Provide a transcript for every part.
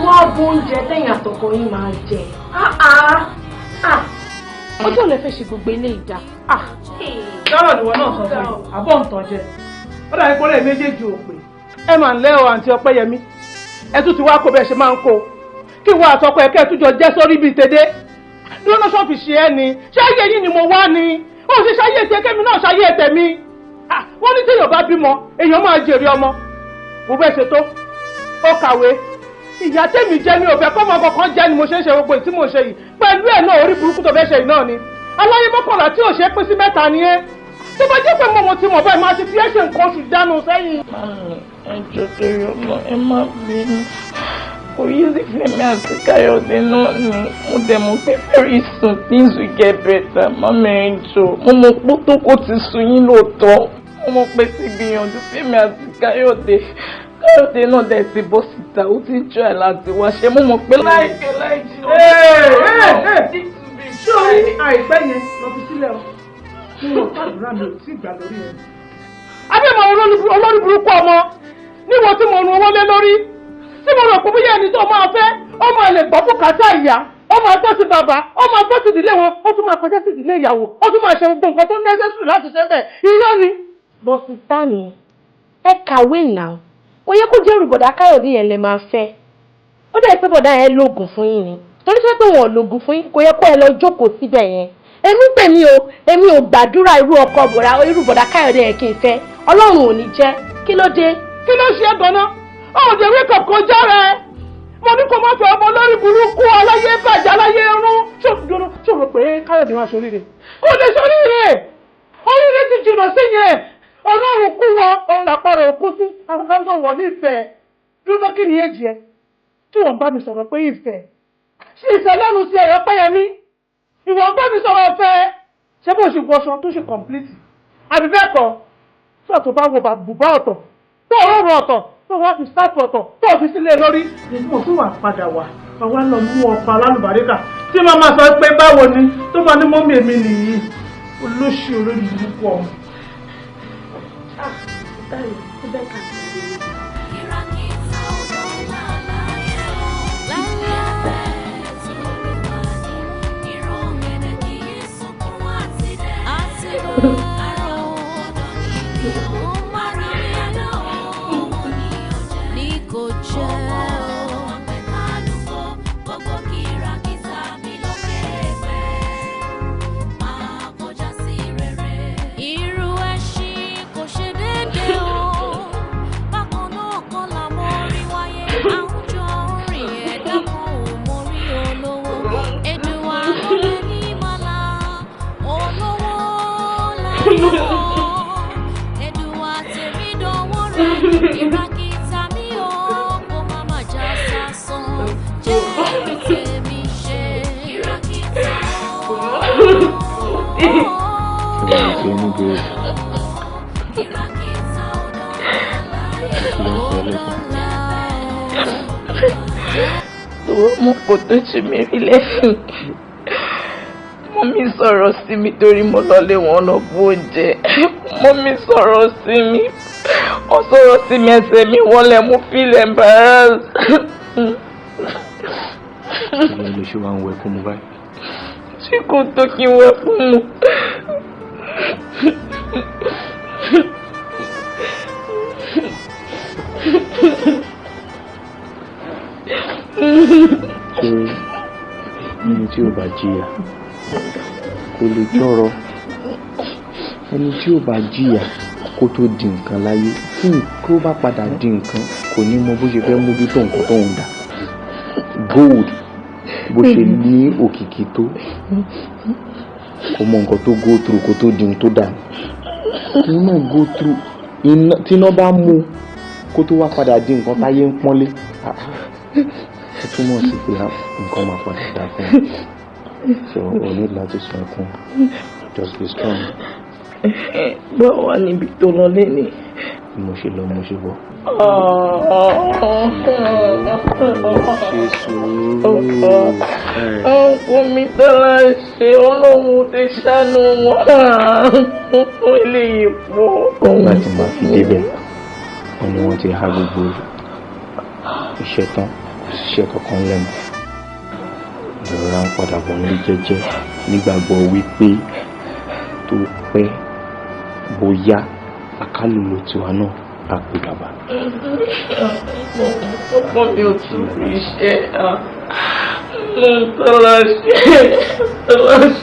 wá bó oúnjẹ tẹ̀yìn àtọkọ yín máa jẹ. Ọjọ́ lẹ fẹ́ ṣe gbogbo ilé ìjà. Lọ́rọ̀ ni wọn náà sọ fún mi, àbọ̀ ń tàn jẹ. Ó dàbí pé ọ̀rẹ́ méjèèjì ò pé. Ẹ máa ń lẹ́ o àǹtí Ọpẹ́yẹmí. Ẹ tún ti wá kó bẹ́ẹ̀ ṣe máa ń kó. Kí wọ́n àtọkọ ẹ̀ kẹ́ ẹ tún jọ jẹ́ sórí bíi tèdè. Dúró náà ṣọ́ọ̀fì ṣe ẹ́ ni. Ṣé ayé yìí ni mo wá ni? Ó ṣe ṣayé tiẹ̀ kẹ́mi náà ṣayé tẹ̀mí. Wọ́n ní téèyàn bá bímọ, èèyàn máa jèrè ọmọ. Mo bẹ́ẹ̀ ṣe tó. Ó kàwé. Ìyá tèmi jẹ́ mi ò fẹ́ kọ́mọ kankan jẹ́ ni mo ṣe ń ṣe gbogbo ìtí mo ṣe yìí. Pẹ̀lú ẹ̀ náà orí burúkú tó fẹ́ ṣe yìí náà ni. Aláyé mọ́kànlá tí ò ṣe pín sí mẹ́ta ni ẹ́. Tó bá jẹ́ pé mo ti mọ̀ báyìí máa ti fi ẹ́ ṣe nǹkan oṣù dánú sẹ́yìn. Mami, ẹjọ́ torí ọmọ ẹ má bínú. Kò yí sí Fẹ́mi àti Káyọ̀dé náà ni mo dẹ̀ mọ̀ pé very soon things will get better. Mami ẹjọ́, mo mọ̀ pé tó kò ti sùn yín lóòótọ́. Mo mọ̀ pé ti gbìyànjú Fẹ́mi àti Káyọ̀dé. Káyọ̀dé náà dẹ̀ ti bọ́ síta, ó ti jọ ẹ̀ láti wá ṣe. Mo mọ̀ pé láìpẹ́ láìjìnà. Sórí àìpẹ́ yẹn lọ fi sílẹ̀ o. Mo ò fàdúrà mi ò tí ì gbà lórí ẹ̀. Abẹ́mọ̀ olórí burúkú ọmọ níwọ̀n tí mo rún owó lé lórí. Tí mo rò pé bóyá ẹni tó máa fẹ́, ọmọ ẹ̀ lè gbọ́ bùkátà ìyá, ọmọ ẹgbẹ́ sí bàbá, ọmọ ẹgbẹ́ sí ìdílé wọn, ó tún máa kọjá sí ìdílé ìyàwó, ó tún máa ṣe gbogbo nǹkan tó necessary láti ṣe bẹ́ẹ̀. Irọ́ ni. Bọ́sì Tani, ẹ kàwé náà. Ó yẹ kó jẹ́ olùbọ̀dá Káyọ̀dé yẹn lè máa fẹ́. Ó dẹ̀ pé bọ̀dá yẹn lóògùn fún yín ni. Torí pé wọn ò lóògùn fún yín, kò yẹ kó ẹ lọ jókòó síbẹ̀ yẹn. Èmi ò gbàdúrà irú ọkọ bọ̀dá Káyọ̀dé yẹn kí n fẹ́. Ọlọ́run ò ní jẹ́. Kí ló dé? Kí ló ṣe é gan-an? Ọ̀dẹ̀ wí kọ̀ọ̀kan já rẹ̀. Mo ní kó má fẹ́ ọmọ lórí burúkú aláyé bàjẹ́ aláyé ẹrún. Ṣòro pé Káyọ̀dé wá sóríire. Kò lè sóríire. Oríire ti jìnnà sí yẹn. Ọlọ́run kú wọn, ọ̀run àpárọ̀ òkú sí. Àwọn kan náà wọ̀ ní ìfẹ́. Dúró kí ni èjì ẹ? Tí wọ́n bá mi sọ̀rọ̀ pé ìfẹ́. Ṣé ìfẹ́ lẹ́nu sí ẹ̀yọ́ Pẹ́yẹmí? Ìwọ̀n bá mi sọ̀rọ̀ ọ̀fẹ́. Ṣé bó ṣe gbọ́ṣọ tó ṣe kọ̀m̀plìtì? Àbí bẹ́ẹ̀ kọ́? Sọ tó bá wo bùbá ọ̀tọ̀, tó ọ̀rọ̀ ọ̀tọ̀, tó wá fi sáàpù ọ̀tọ̀, tó fi sílé lórí. Ìgbò tó wà padà wà, àwa lọ mú ọkọ̀ alálùbáríkà. Tí máa máa sọ pé báwo ni tó máa ní mọ́mí èmi nìyí. Olóṣì olórí burúkú ọmọ. Mo kò tó ṣe mí rí lẹ́sìn. Mọ́mí sọ̀rọ̀ sí mi torí mo lọ lé wọn lọ bó oúnjẹ. Mọ́mí sọ̀rọ̀ sí mi. Ó sọ̀rọ̀ sí mi ẹsẹ̀ mi wọlé mo feel embarrassed. Ìyá ló ṣe wá ń wẹ fún mi báyìí. Ṣé kò tó kí n wẹ fún mi? Ṣé ẹni tí ò bá jìyà kò lè jọ̀rọ̀? Ẹni tí ò bá jìyà kó tó di nǹkan láyé tí kó bá padà di nǹkan kò ní mọ bó ṣe fẹ́ mójútó nǹkan tó ń dà. Gold bó ṣe ní òkìkí tó kò mọ nǹkan tó go through kó tó di nǹkan tó dà. Iná go through tí iná bá mú kó tó wá padà di nǹkan táyé ń pọ́nlé. Ó túmọ̀ sí pé nǹkan máa padà dà fún un. So o ní láti sọ ẹkún. Just be strong. Báwo wà níbi tó lọ lẹ́ni? Mo ṣe lọ mo ṣe bọ̀. Ṣe sùúrù. Ọkọ mi tọ́lá ṣe Ọlọ́run ti ṣàánú wọn. Eléyìí pọ̀. Láti máa fi débẹ̀ wọ́n ni wọ́n ti há gbogbo iṣẹ́ tán ṣiṣẹ́ kankan lẹ́nu ìrora ń padà bọ̀ ní jẹ́jẹ́ nígbàgbọ́ wípé tó pẹ́ bóyá àkálùlò tiwa náà á pè bàbá. ọkọ mi ò tún fi iṣẹ́ mo ń tọ́lá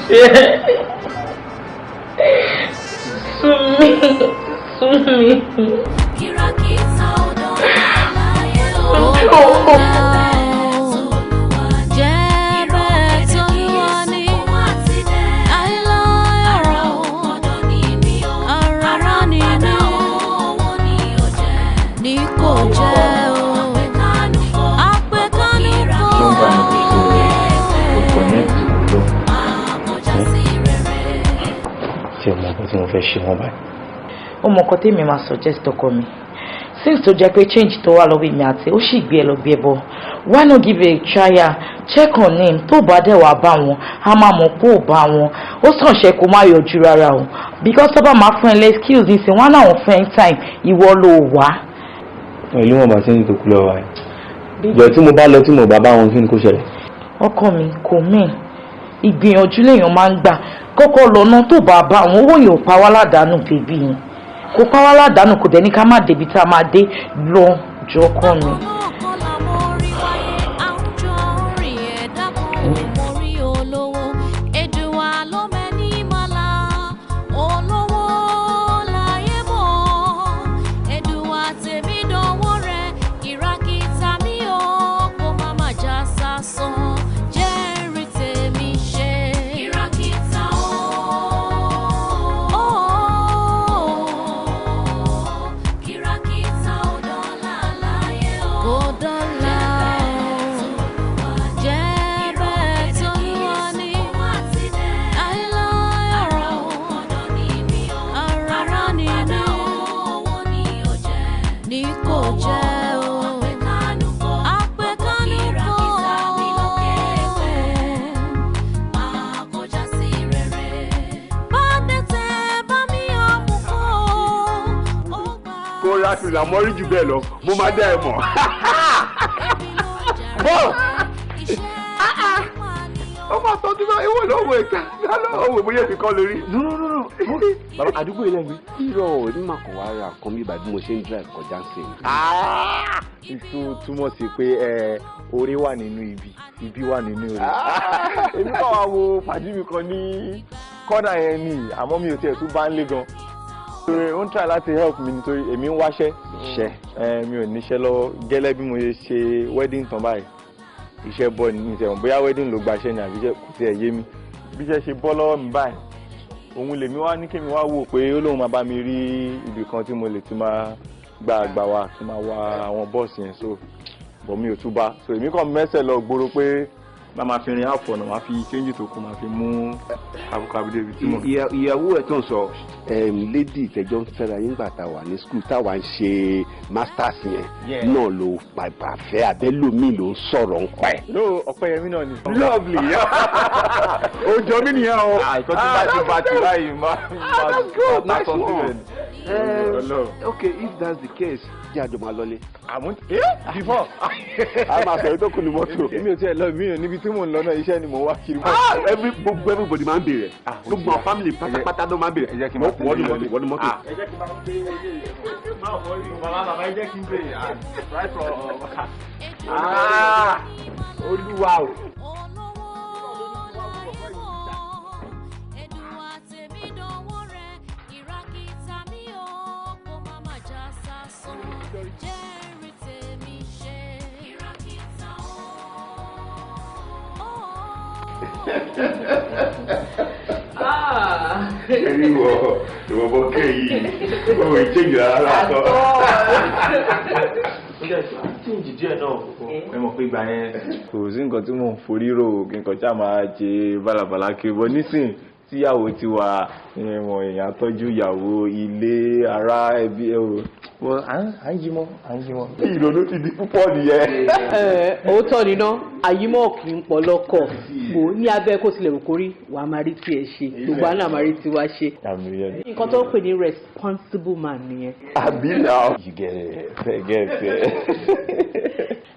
ṣe súnmi. Kìràkìtà ọ̀dọ́ láyé tí mo fẹ́ ṣe wọ́n báyìí. ó mọ nǹkan tèmi máa suggest ọkọ mi since tó jẹ́ pé change tó wà lọ́wọ́ mi àti ó sì gbé ẹ lọ bí ẹ bọ̀ why not give a trial check on him tó bá dẹ̀ wá bá wọn a máa mọ̀ pé ò bá wọn ó sàn ṣe kó má yọjú rárá o because tó bá máa fún ẹ lẹ́ skills nísìnyí wọn náà fún ẹ time ìwọ ló wá. ìlú wọn bá ṣe ń tó kú lọ́wọ́ ẹ̀ jọ tí mo bá lọ tí mo bá bá wọn kí ni kó ṣẹlẹ̀. ọkọ mi kò mí ìgbìyànjú lèèyàn máa ń gbà kọ́kọ́ lọ́nà tó bá bá àwọn owó yóò pa wá ládàánù bèbí yẹn kò pa wá ládàánù kò dẹ̀ ní ká má débi tá a máa dé lọ jọ kọ́ mi. láti là mọ́ rí jù bẹ́ẹ̀ lọ mo máa dá ẹ mọ̀. bọ́ọ̀ ó máa tọ́jú náà ìwọ ló wọ ìta lọ́wọ́ òwe bóyá èmi kan lórí. nùnùnùnù bàbá àdúgbò ilé mi. irọ́ onímọ̀ kan wá ra nǹkan bí ìbàdí mo ṣe ń drive kọjá sí i. ìtú túmọ̀ sí pé oore wà nínú ibi wà nínú oore. èmi kàn wá wo pàdé mi kan ní kọ́nà yẹn ni àmọ́ mi ò tiẹ̀ tún bá ń lé gan. ó ń try láti help mi nítorí èmi ń wáṣẹ́ mi ò níṣẹ́ lọ́wọ́ gẹ́lẹ́ bí mo ṣe wedding tán báyìí iṣẹ́ bọ́ ní ìṣẹ̀wọ̀n bóyá wedding ló gbaṣẹ́ ni àbí kò tiẹ̀ yé mi bí iṣẹ́ ṣe bọ́ lọ́wọ́ mi báyìí òun lèmi wá ní kémi wá wò pé ó lóun máa bá mi rí ibì kan tí mo lè ti máa gba àgbà wa tí máa wá àwọn bọ́ọ̀sì yẹn so bọ̀ mi ò tún bá so èmi kàn mẹ́sẹ̀ lọ gbòòrò pé máa fi rin àpọ̀nà máa fi kéńjì tó kù máa fi mú àbùkù àbúdé ibi tí mo. ìyàwó ẹ̀ tó ń sọ lady ìtẹ́jọ́ ń fẹ́ra yín gbà tá a wà ní school táwa ń ṣe masters yẹn náà ló pàpà fẹ́ abẹ́lómi ló ń sọ̀rọ̀ ń pa ẹ̀. no Ọpẹ́yẹmí náà ni. lovely ojo mi nìyẹn o. àìkọ́ tí bá ti bá ti láyìí máa nice one. Okay, if that's the case jẹ́ àjọ máa lọlé. àmú before. a máa sọ̀rọ̀ tó kù ní mọ́tò. èmi ò tiẹ̀ lọ mí ò níbi tí mò ń lọ náà iṣẹ́ ni mò ń wá kiri. everybody máa ń bèrè gbogbo àwọn family pátápátá ló máa ń bèrè. ẹ jẹ́ kí n máa wọ́n ní mọ́tò. ẹ jẹ́ kí n máa gbé máa wọ ìlú bàbá ẹ jẹ́ kí n bèrè right from. olúwa o. ẹni ìwọ bọ́kẹ́ yìí ó ìchéjì rárá tọ́. change díẹ̀ náà ẹ mọ̀ pé ìgbà yẹn kò sí nǹkan tí mò ń forí rò kí nǹkan tí a máa ṣe bálabàlá kiri bọ́ nísìn tíyàwó ti wà ìmọ̀ èèyàn tọ́jú ìyàwó ilé ará ẹbí ẹ o à ń yímọ́. ìrònú ti di púpọ̀ nìyẹn. òótọ́ ni ná àyímọ́ kì í pọ̀ lọ́kọ̀ bò ní abẹ́ kó tilẹ̀ kórí wàá máa rí tiẹ̀ ṣe gbogbo àná máa rí tiwa ṣe. nǹkan tó ń pè ní responsible man nìyẹn. àbí náà you get it.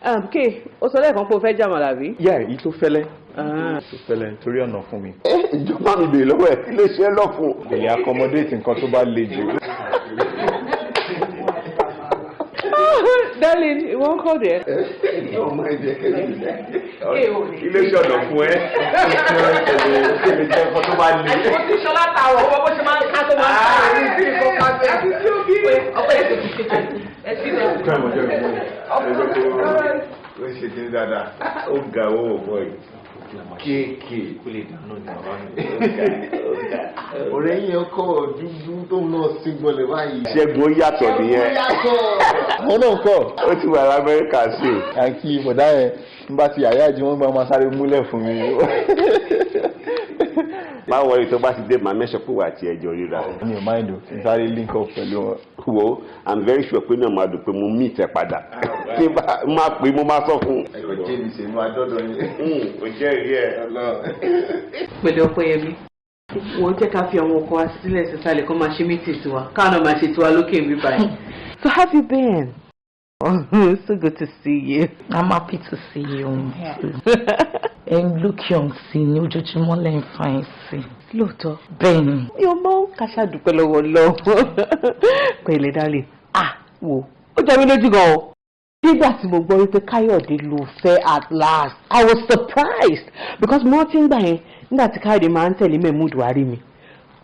Okay, o sọ lẹ́ẹ̀kan pé o fẹ́ jàmàlà bí? Yeah, èyí tó fẹ́lẹ́. Tó fẹ́lẹ́ nítorí ọ̀nà fún mi. Ìjọba mi bèèrè lọ́wọ́ ẹ̀ kí ló ṣe lọ́fun. Kò lè accommodate nǹkan tó bá le jù. Darling, ìwọ ń kọ́ dẹ̀. Ọmọ ẹ̀jẹ̀ kẹ́lẹ́ Kí ló ṣe ọ̀nà fún ẹ? Kí lè jẹ́ nǹkan tó bá le. Àìsàn tí Ṣọlá ta ọ̀rọ̀ ọwọ́ bó ṣe máa ń ká tó máa ń ká àárín sí ìfọ̀kà bẹ́ẹ̀. Àti tí ó bí ọ̀pọ̀ ètò ìṣèjọ. Ẹ sí lọ. Ó ṣe kí ní dáadáa. Ó ga owó bọ̀ yìí. Kéèké kó lè dáná ní àwọn ọ̀rẹ́ yẹn ọkọ̀ dúdú tó ń náà sí gbọ́lẹ̀ báyìí. Ṣẹ́gun ó yàtọ̀ nìyẹn. Àwọn náà kọ̀. Ó ti wà l'Amẹ́ríkà sí. Àǹkí ìbọ̀dá yẹn ń bá ti àyájú wọn gba máa sáré múlẹ̀ fún mi. Báwo ni tó bá ti dé màá mẹ́sàn pé wà á ti ẹjọ́ ríra. Mi ò mind o, n sáré link up pẹ̀lú wọn. Wo, I'm very sure pé náà máa dùn pé mo meet ẹ padà. Tí máa pè mo máa sọ fún. Ẹ̀kọ́ jẹ́ mi ṣe inú adọ́dọ̀ yẹn. Kò jẹ́ ìrí ẹ̀. Pẹ̀lú Ọpẹ́yẹmí, wọ́n jẹ́ ká fi àwọn ọkọ̀ wa sílẹ̀ sísàlẹ̀ kó máa ṣe meeting tiwa, káwọn náà máa ṣe tiwa lókè mi báyìí. So how have you been? Oh, so good to see you. I'm happy to see you too. And look young sí ní ojoojúmọ́ lẹ́yìn fine sí. Lóòótọ́. Bẹ́ẹ̀ni. Mi ò mọ̀ ká ṣàdúpẹ́ lọ́wọ́ lọ́wọ́. Pẹ̀lẹ́ darling. Wo, ó jẹ́ mi lójú gan o. Nígbà tí mo gbọ́ wípé Káyọ̀dé ló fẹ́ at last, I was surprised because mo ti ń gbà yẹn nígbà tí Káyọ̀dé máa ń tẹ̀lé Mẹ́múdù wá rí mi.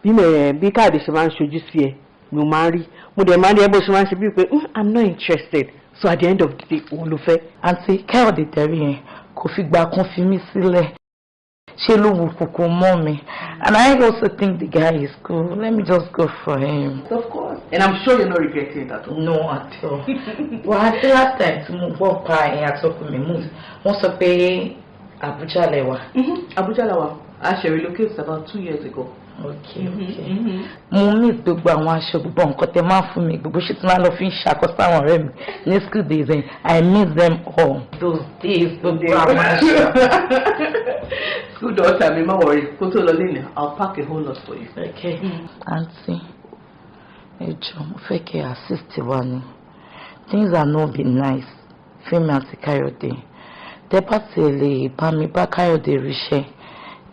Bí Káyọ̀dé ṣe máa ń ṣojú sí ẹ, mo máa ń rí. Mo dẹ̀ máa ń rí ẹ bó ṣe máa ń ṣe bíi pé I'm not interested. So at the end of the day, òun ló fẹ́. Àǹtí Káyọ̀dé tẹ̀rí yẹn kò fi gbà kan fi mí sílẹ̀. Ṣé ló wù kúkú mọ́ mi? And I also think the guy is cool. Let me just go for him. Of course. And I'm sure you're not regretting that. No, at all. Well, I think last time tí mo gbọ́ pa ẹ̀yìn àtọ́kùn mi mú, wọ́n sọ pé Abuja lẹ wà. Abuja la wà. I should relocate about 2 years ago. Okay. Mo miss gbogbo àwọn aṣọ gbogbo nǹkan tẹ máa fún mi gbogbo ṣe tí wọ́n lọ fi ń ṣàkóso àwọn ọ̀rẹ́ mi ní school days and I miss them all. Those days gbogbo àwọn aṣọ. School daughter mi má worry kó tó lọ lẹ́nu I'll pack a whole lot for you. Okay. Aunty, ẹ jọ̀ọ́ mo fẹ́ kẹ́ assist wa ni. Things are not be nice. Fẹ́mi àti Káyọ̀dé. Tẹ́ bá ti lè bá mi bá Káyọ̀dé ríṣẹ́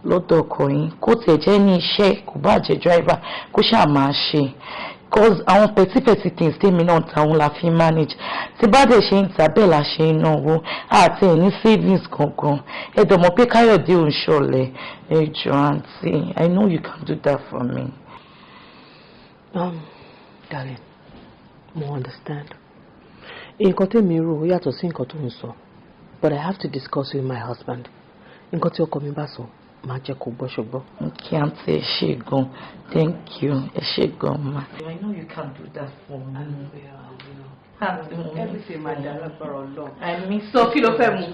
lọ́dọ̀ ọkọ yín kó tiẹ̀ jẹ́ ní iṣẹ́ kò bá jẹ́ driver kó ṣáà máa ṣe cause àwọn petty things tèmi náà táwọn la fi manage tí bá dẹ̀ ṣe ń ta bẹ́ẹ̀ la ṣe ń náwó àti ẹ̀ ní savings kankan ẹ dọ̀ mọ̀ pé Káyọ̀dé ò ń ṣọ̀lẹ ẹ jọ̀ọ́ aunty I know you can do that for me. Darling, mo understand. Nǹkan tèmi rò ó yàtọ̀ sí nǹkan tó ń sọ but I have to discuss with my husband. Nǹkan tí ọkọ mi bá sọ máa jẹ́ kó gbọ́ ṣùgbọ́n. Okay, aunty, ẹ ṣé gan. Thank you. Ẹ ṣé gan ma. I know you can do that for me. Everything máa dá lágbára Ọlọ́run. I miss so kí ló fẹ́ mu?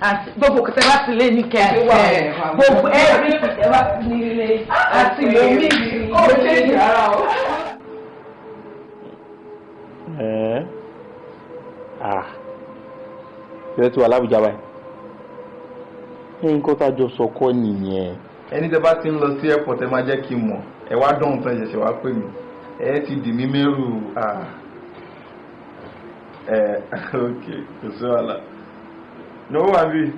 àti gbogbo kẹtẹ bá ti lé ní kẹ gbogbo ẹbí kẹtẹ bá ti ní ilé àti lómi ó ṣe é rárá o. Ṣé tí wà lábùjá báyìí? Nǹkan tájọ sọ kọ́ nìyẹn. Ẹni tẹ́ bá ti ń lọ sí airport ẹ máa jẹ́ kí n mọ̀. Ẹ wá dán tán ṣẹ̀ṣẹ̀ wá pè mí. Ẹ ti dì mí mẹ́rù. Ok, kò sí wàhálà. No wà bí.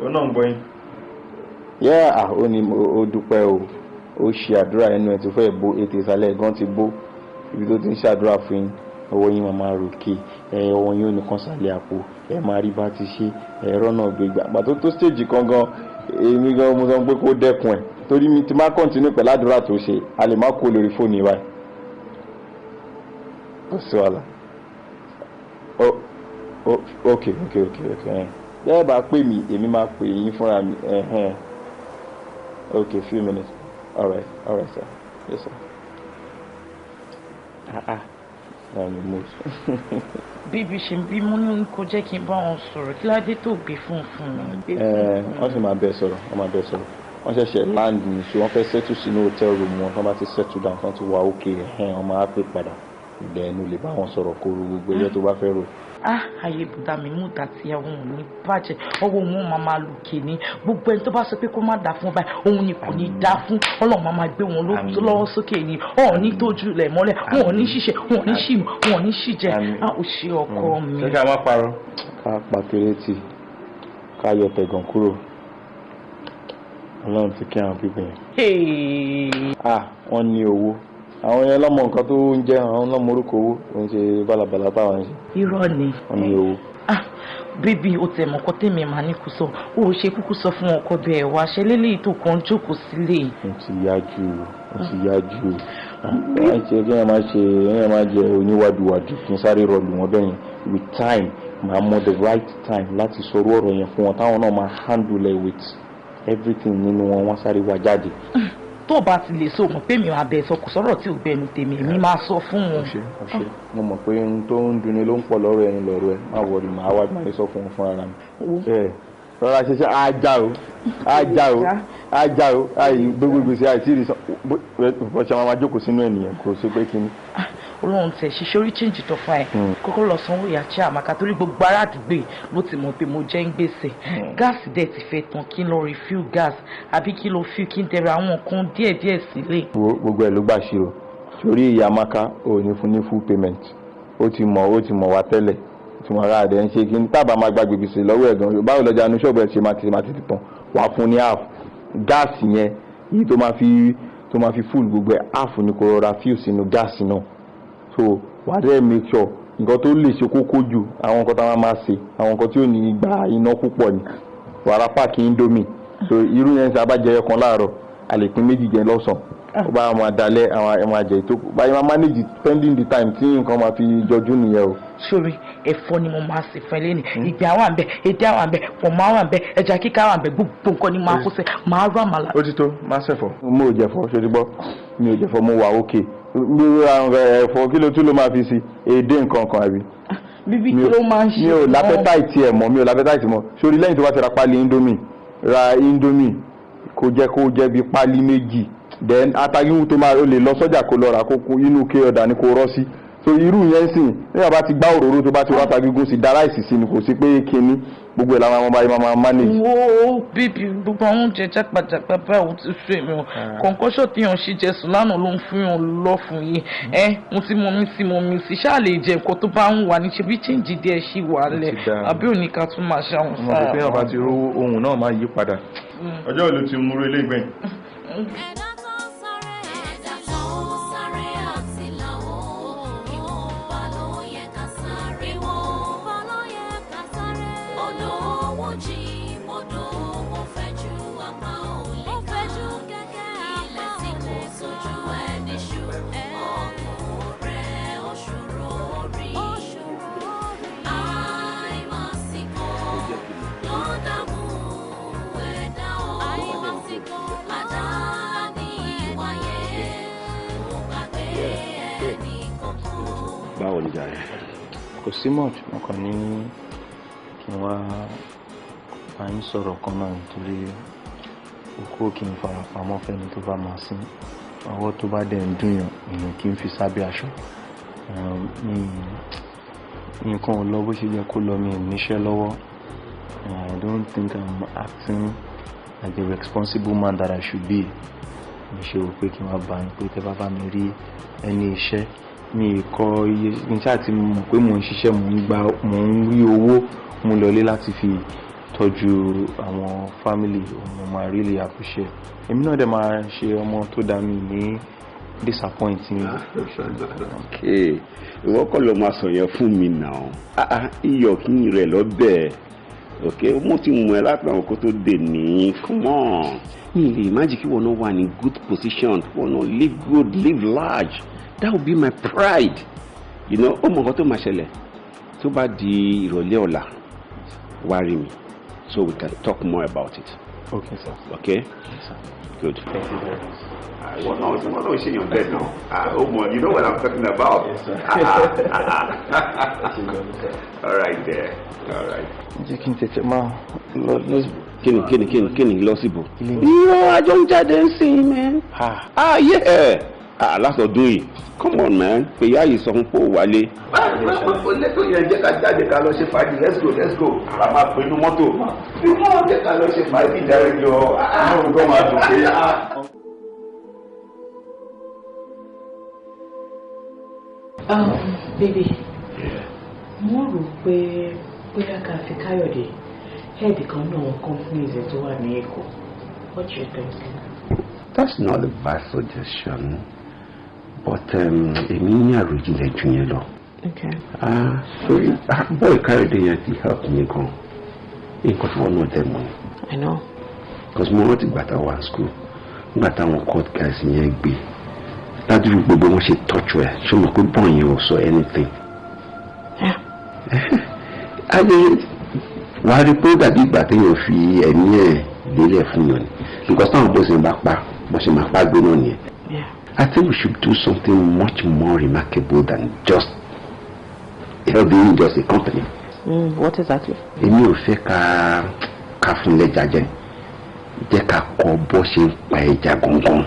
Ó náà ń gbọ́ yín. Ó ní ó dúpẹ́ o. Ó ṣe àdúrà ẹnu ẹ̀ tó fẹ́ bó ètè ìsàlẹ̀ gan ti bó. Ibi tó ti ń ṣàdúrà fún yín. Ọwọ́ yín máa ròkè. Ọwọ́ yín ò ní kàn sálẹ̀ àpò. Ẹ máa rí bá ti ṣe ẹ̀rọ náà gbégbá àgbà tó stage kan gan èmi gan mo sọ pé kó dẹ́kun ẹ̀ torí mi ti máa continue pẹ̀lú àdúrà tó ṣe a lè má kó lórí fóònù ìwà ẹ̀ kò sí wàhálà ok bẹ́ẹ̀ bá pè mí èmi máa pè yín fúnra mi ok few minutes all right sir yes sir bíbí ṣe bí mo ní kó jẹ́ kí n bá wọn sọ̀rọ̀ kí ládé tó gbé fún mi. wọ́n sì máa bẹ̀ sọ̀rọ̀ wọ́n ṣẹ̀ṣẹ̀ land ní ṣe wọ́n fẹ́ settle sínú hotel room wọn wọ́n bá ti settle down wọ́n ti wà okay wọ́n máa pè padà ìgbẹ́nu lè bá wọn sọ̀rọ̀ kó ro gbogbo ẹjọ́ tó bá fẹ́ rò. Ayé bùdá mi mú dàtí àwọn òun ní bàjẹ́ ọwọ́ wọn máa lùkè ní gbogbo ẹni tó bá sọ pé kó má dá fún báyìí òun ni kò ní dá fún Ọlọ́run máa gbé wọn lọ́wọ́ sókè ní ọ̀ ní tójú lẹ̀ mọ́lẹ̀ wọn ò ní ṣiṣẹ́ wọn ò ní ṣìmọ̀ wọn ò ní ṣìjẹ́ ò ṣe ọkọ mi. ṣé ká má parọ́ ká pa kérésì ká yọ tẹ̀gàn kúrò Ọlọ́run ti kí àwọn pípẹ́ yẹn. Wọ́n ní owó àwọn yẹn lọ́mọ nǹkan tó ń jẹ́ àwọn lọ́mọ orúkọ owó òun ṣe bálabàlá táwọn ń ṣe. Irọ́ ni. Wọ́n ní owó. Bíbí o tẹ̀ mọ́kọ́ tèmi máa ní kú sọ o ò ṣe kúkú sọ fún ọkọ bẹ́ẹ̀ wá ṣe lélẹ́yìí tó kàn jókòó sílé. Mo ti yá jù wọ́n ṣe kí wọ́n máa jẹ oníwàdùwàdù kí n sáré rọlù wọn bẹ́yìn with time máa mọ the right time láti sọ̀rọ̀ ọ̀rọ̀ yẹn fún wọn táwọn náà máa handle it with everything nínú wọn wọ́n sáré wá jáde. Tó bá ti lè sọ mọ̀ pé mi ò abẹ́ sọ kò sọ̀rọ̀ tí ò gbẹnu tèmi èmi máa sọ fún wọn. ọṣẹ mo mọ̀ pé ohun tó ń dunni ló ń pọ̀ lọ́rọ̀ ẹni lọ́rọ̀ ẹ má wọrí màá wá máa sọ fún wọn fún ara mi. Rọra ṣiṣẹ́ ajá o àyè gbogbo gbèsè àìsí ìrìsàn bọ́sẹ̀ máa jókòó sínú ènìyàn kò sí pé kíní. Ọlọ́run tẹ̀ ṣiṣẹ́ orí change tó fa ẹ̀ kókó lọ sanwó ìyá tí àmàkà torí gbogbo ará àdúgbò ló ti mọ̀ pé mo jẹ́ ń gbèsè gáàsì dẹ̀ ti fẹ́ tán kí n lọ refill gas àbí kí n lọ fill kí n tẹ̀rẹ̀ àwọn nǹkan díẹ̀díẹ̀ sílé. Gbogbo ẹ̀ ló gbà ṣírò torí ìyá Amaka ò ní fún ní full payment ó ti mọ̀ wá tẹ́lẹ̀ tí wọ́n rà dẹ̀ ń ṣe kí n tábà máa gba gbèsè lọ́wọ́ ẹ̀ gan báwo lọ́jà inú ṣọ́ọ̀bù ẹ̀ ṣe máa ti tàn wá fún ní half gáàsì yẹn yìí tó máa fi full gbogbo ẹ̀ half ni kò rọra fill sínú gáàsì náà so wà á dẹ́ make sure nǹkan tó lè ṣe kókó jù àwọn nǹkan tá a máa ṣe àwọn nǹkan tí ò ní gba iná púpọ̀ ni wàrà páàkì indomie so irú yẹn ṣe abájẹ ẹ̀kan láàárọ̀ a lè pín méjì jẹ lọ́sàn-án ó bá máa dalẹ̀ àwọn ẹ̀ máa jẹ tó báyìí máa manage spending the time tí nǹkan máa fi jọjú nìyẹn o. sórí ẹ̀fọ́ ni mo máa ṣe fún ẹ lẹ́nu ìgbà wà ń bẹ èdè wà ń bẹ pọ̀nmọ́ wà ń bẹ ẹja kíkà wà ń bẹ gbogbo nǹkan ni máa kó sẹ máa rú àmàlà. ó ti tó máa ṣẹ̀fọ́ mo ò jẹ̀fọ́ ṣe ti gbọ́ mi ò jẹ̀fọ́ mo wà ókè ẹ̀fọ́ kí ló tún ló máa fi si èdè nǹkan kan àbí. bíbí kí ló máa ń ṣe. mi ò lápẹ́táìtì ẹ̀ mọ́ mi ò lápẹ́táìtì mọ́ sórí lẹ́yìn tó bá ti ra pálí indomie kó jẹ́ bí pálí méjì then atagiwu tó máa lè lọ sọ́jà kó lọ rà kókó inú ké ọ̀dà ni kó rọ́ sí so irú yẹn sìn nígbà bá ti gbá òróró tó bá ti wá tagigun sí dára ìsìsì ni kò sí pé kíní gbogbo ẹ̀ làwọn ọmọ ayé máa manage. wo bíbí gbogbo àwọn oúnjẹ jápàjápà báyìí ó ti sún èmi o kọ̀ǹkọ́ṣọ́ tí yàn ṣe jẹ sùn lánàá ló ń fún yàn lọ fún yín mo ti mọ mi sí ṣáà lè jẹ nǹkan tó bá ń wà ní ṣe bí chíǹjì díẹ̀ ṣì wà lẹ̀ àbí òní ká tún máa ṣàwọn sáà. ọmọ pípẹ́ ọba ti rówó ohun náà máa yí padà ọjọ́ ìlú ti múró ilé ìgbẹ́yìn. báwo ni jàre. kò sí much mo kàn ní kí n wá máa ń sọ̀rọ̀ kan náà nítorí òkú kí n fara pamọ́ fẹ́ni tó bá máa sín ọwọ́ tó bá dẹ̀ ń dùnyàn èèyàn kí n fi sábẹ́ aṣọ nǹkan ò lọ bó ṣe yẹ kó lọ mi ò níṣẹ́ lọ́wọ́ I don't think I'm acting like the responsible man that I should be. mi ṣe wò pé kí n wá bá yín pé tẹ́ bá bá mi rí ẹni iṣẹ́ mi kọ iye ní sáà tí mo mọ̀ pé mò ń ṣiṣẹ́ mò ń rí owó mo lọlé láti fi tọ́jú àwọn family mo máa really appreciate èmi náà dẹ̀ máa ṣe ọmọ tó dá mi ní disappointing. okay ìwọ kọ́ ló máa sọ yẹn fún mi náà iyọ̀ kí n rẹ̀ lọ́bẹ̀ okay mo ti mú ẹ láti àwọn kó tó dé ní come on mi lè imagine kí wọn náà wà ní good position wọn náà live good live large that would be my pride you know ó mọ nǹkan tó máa ṣẹlẹ̀ tó bá di ìrọ̀lẹ́ ọ̀la wá rí mi so we can talk more about it. Okay sir. Okay. Yes, sir. Good. Thank you very much. Well, no, it's in your bed now. You know what I'm talking about. Yes, sir. All right there. All right. Jẹ́ kí n tètè máa lọ. Kíni lọ síbò. Irọ́ ajọ́ ń jáde ń sìn mẹ́. Yeah. lásọdún yìí come on man pé ìyá yìí sọ fún pé ó wálé. lẹ́tọ̀ yẹn jẹ́ ká jáde ká lọ ṣe fàájì let's go a máa pè inú mọ́tò jẹ́ ká lọ ṣe fàájì dárí jọ àwọn ọ̀gá máa dùn pé baby mo rò pé bóyá ká fi Káyọ̀dé head kan náà companies tó wà ní Èkó. What do you think? That's not a bad suggestion, but èmi ní àròjinlẹ̀ jù yẹn lọ. Okay. Sorry, boy Káyọ̀dé yẹn ti help me gan. Nǹkan tí wọ́n náà dẹ̀ mọ́ ni. I know. Because mo rántí gbàtà wà school, gbàtà àwọn court guys yẹn gbé. Dájú gbogbo wọn ṣe tọ́jú ẹ̀, ṣé mo pé bọ́ọ̀ yẹn ò sọ anything. Wàá rí pé ó dàbí ìgbà téèyàn fi ẹ̀mí ẹ̀ lélẹ̀ fún yàn ni. Because táwọn bó ṣe máa pa bó ṣe máa pa gbé náà nìyẹn. I think we should do something much more remarkable than just helping just a company. What exactly? Èmi ò fẹ́ ká fún lẹ́jà jẹ, jẹ́ ká kọ́ bó ṣe ń pa ẹja gangan.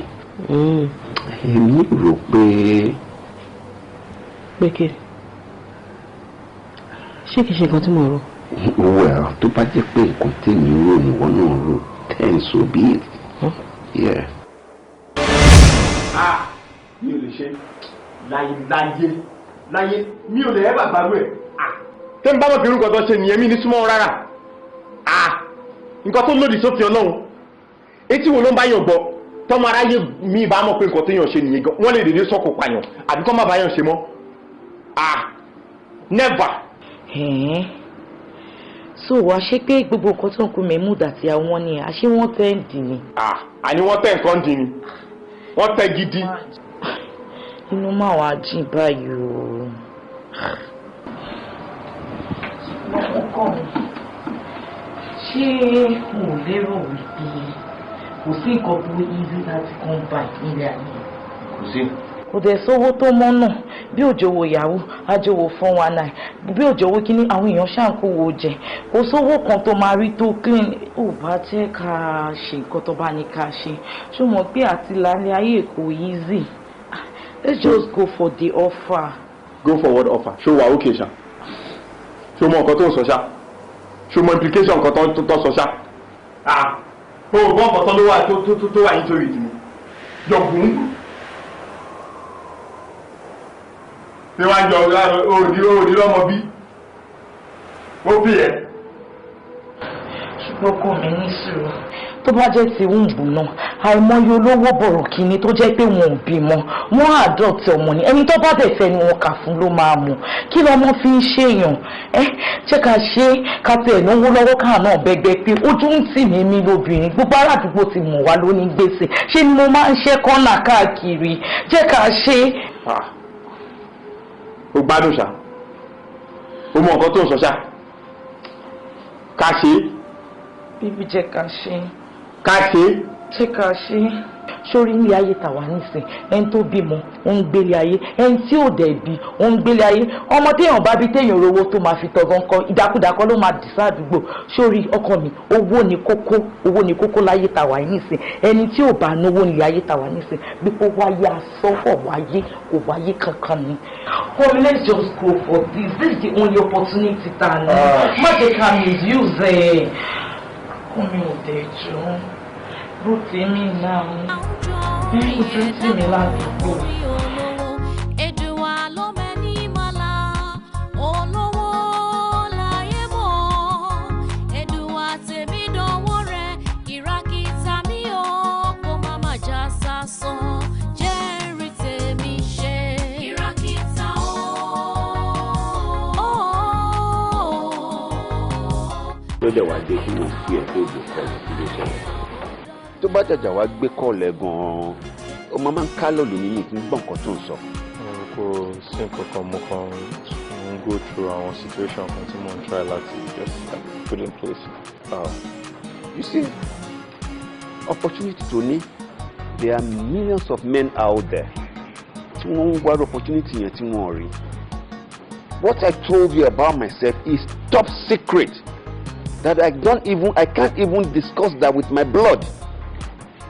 Èmi rò pé. Pé kí? Ṣé kìí ṣe nǹkan tí mo rò? Well, tó bá jẹ́ pé nǹkan tèmi rò ni wọ́n náà rò, then so be it. Yeah. Mi ò lè ṣe láyé mi ò lè ẹ́ bàbá rẹ̀. Tẹ́ ń bá mọ̀ pé irú nǹkan tó ṣe nìyẹn mi ní súnmọ́ rárá. Nǹkan tó lòdì sófin Ọlọ́run. Etí wo ló ń bá yàn gbọ́? Tọ́mọ aráyé mi bá mọ̀ pé nǹkan téèyàn ṣe nìyẹn gan. Wọ́n lè dèdè sọ́kò pààyàn àbí kọ́ má bá yàn ṣe mọ́. Never. So wàá ṣe pé gbogbo nǹkan tó ń kú Mahmood àti àwọn ni àṣé wọ́n tẹ́ ń dì ní. Àní wọ́n tẹ́ nǹkan dì ní. Wọ́n tẹ́ gidi. Inú máa wá jìn báyìí o. Ọkọ mi, ṣé mo lérò wípé kò sí nǹkan tó easy láti come back nílé ayé? Kò sí. Kò dẹ̀ sówó tó mọ́ náà bí òjòwò ìyàwó àjòwò 419 bí òjòwò kíní àwọn èèyàn ṣàǹkówó jẹ kò sówó kan tó máa rí tó clean ò bá jẹ́ ká ṣe nǹkan tó bá ní ká ṣe ṣó mọ̀ pé àti lálẹ́ ayé kò easy. Let's just go for the offer. Go for what offer? Ṣó wà ókè ṣá? Ṣó mọ nǹkan tó ń sọ ṣá? Ṣó mọ implication nǹkan tó sọ ṣá? O ò gbọ́ nǹkan tó wà nítorí ìdìbò. Yọ̀gùn. Ṣé wàá jọ òní lọ́mọ bí? Ó pè ẹ́. Ṣùgbọ́n kò mí ní sùúrù. Tó bá jẹ́ ti wúńbù náà, àìmọye olówó bọ̀rọ̀ kìíní tó jẹ́ pé wọn ò bímọ, wọ́n àdọ̀tí ọmọ ni. Ẹni tó bá dẹ̀ fẹ́ ni wọn kà fún ló máa mú. Kí lọmọ fi ń ṣèyàn? Jẹ́ ká ṣe ká tẹ̀ náwó lọ́wọ́ káà náà bẹ́gbẹ́ pé ojú ń tì mí mi lóbìnrin. Gbogbo ará àdúgbò ti mọ̀ wá lóní gbèsè. Ṣé ni mo máa ń ṣe kọ́nà káàkiri? Jẹ́ ká ṣe. O gbádùn ṣá? O mọ nǹkan tó ń sọ ṣá? Ká ṣe. Bíbí jẹ́ ká ṣe. Ká ṣe. Jẹ́ ká ṣe. Sórí ilé ayé tàwa nísìn ẹni tó bímọ ó ń gbélé ayé ẹni tí ò dẹ̀ bí ó ń gbélé ayé ọmọ téèyàn bá bí téèyàn rówó tó máa fi tọ̀gán kọ ìdákúdakọ ló máa dì sáàdúgbò. Sórí ọkọ mi owó ni kókó láyé tàwa nísìn ẹni tí ò bá náwó ní ayé tàwa nísìn bí kò wáyé asọ́fọ̀ wáyé kò wáyé kankan ni. Come, let's just go for this. This is the only opportunity ta ni. Má jẹ́ ká misuse ẹ̀. Kọ́mi ò dẹ̀ jọ bó tèmi náà ní ojú tí mi ládùúgbò. Ló dẹ̀ wá dé kí wọ́n fi ẹ̀ tó gbé kọ́ọ̀lù kí ló ṣẹlẹ̀. Tó bá jàjà wá gbé kọ́ọ̀lù ẹ̀ gan-an ó máa ń ká lòlù nínú kí n gbọ́ nǹkan tó ń sọ. Kò sí nǹkan kan mo kàn ń go through àwọn situation kan tí mo ń try láti just put in place. You see, opportunity tó ní, there are millions of men out there tí wọ́n ń wá opportunity yẹn tí wọ́n rí. What I told you about myself is top secret. That I can't even discuss that with my blood.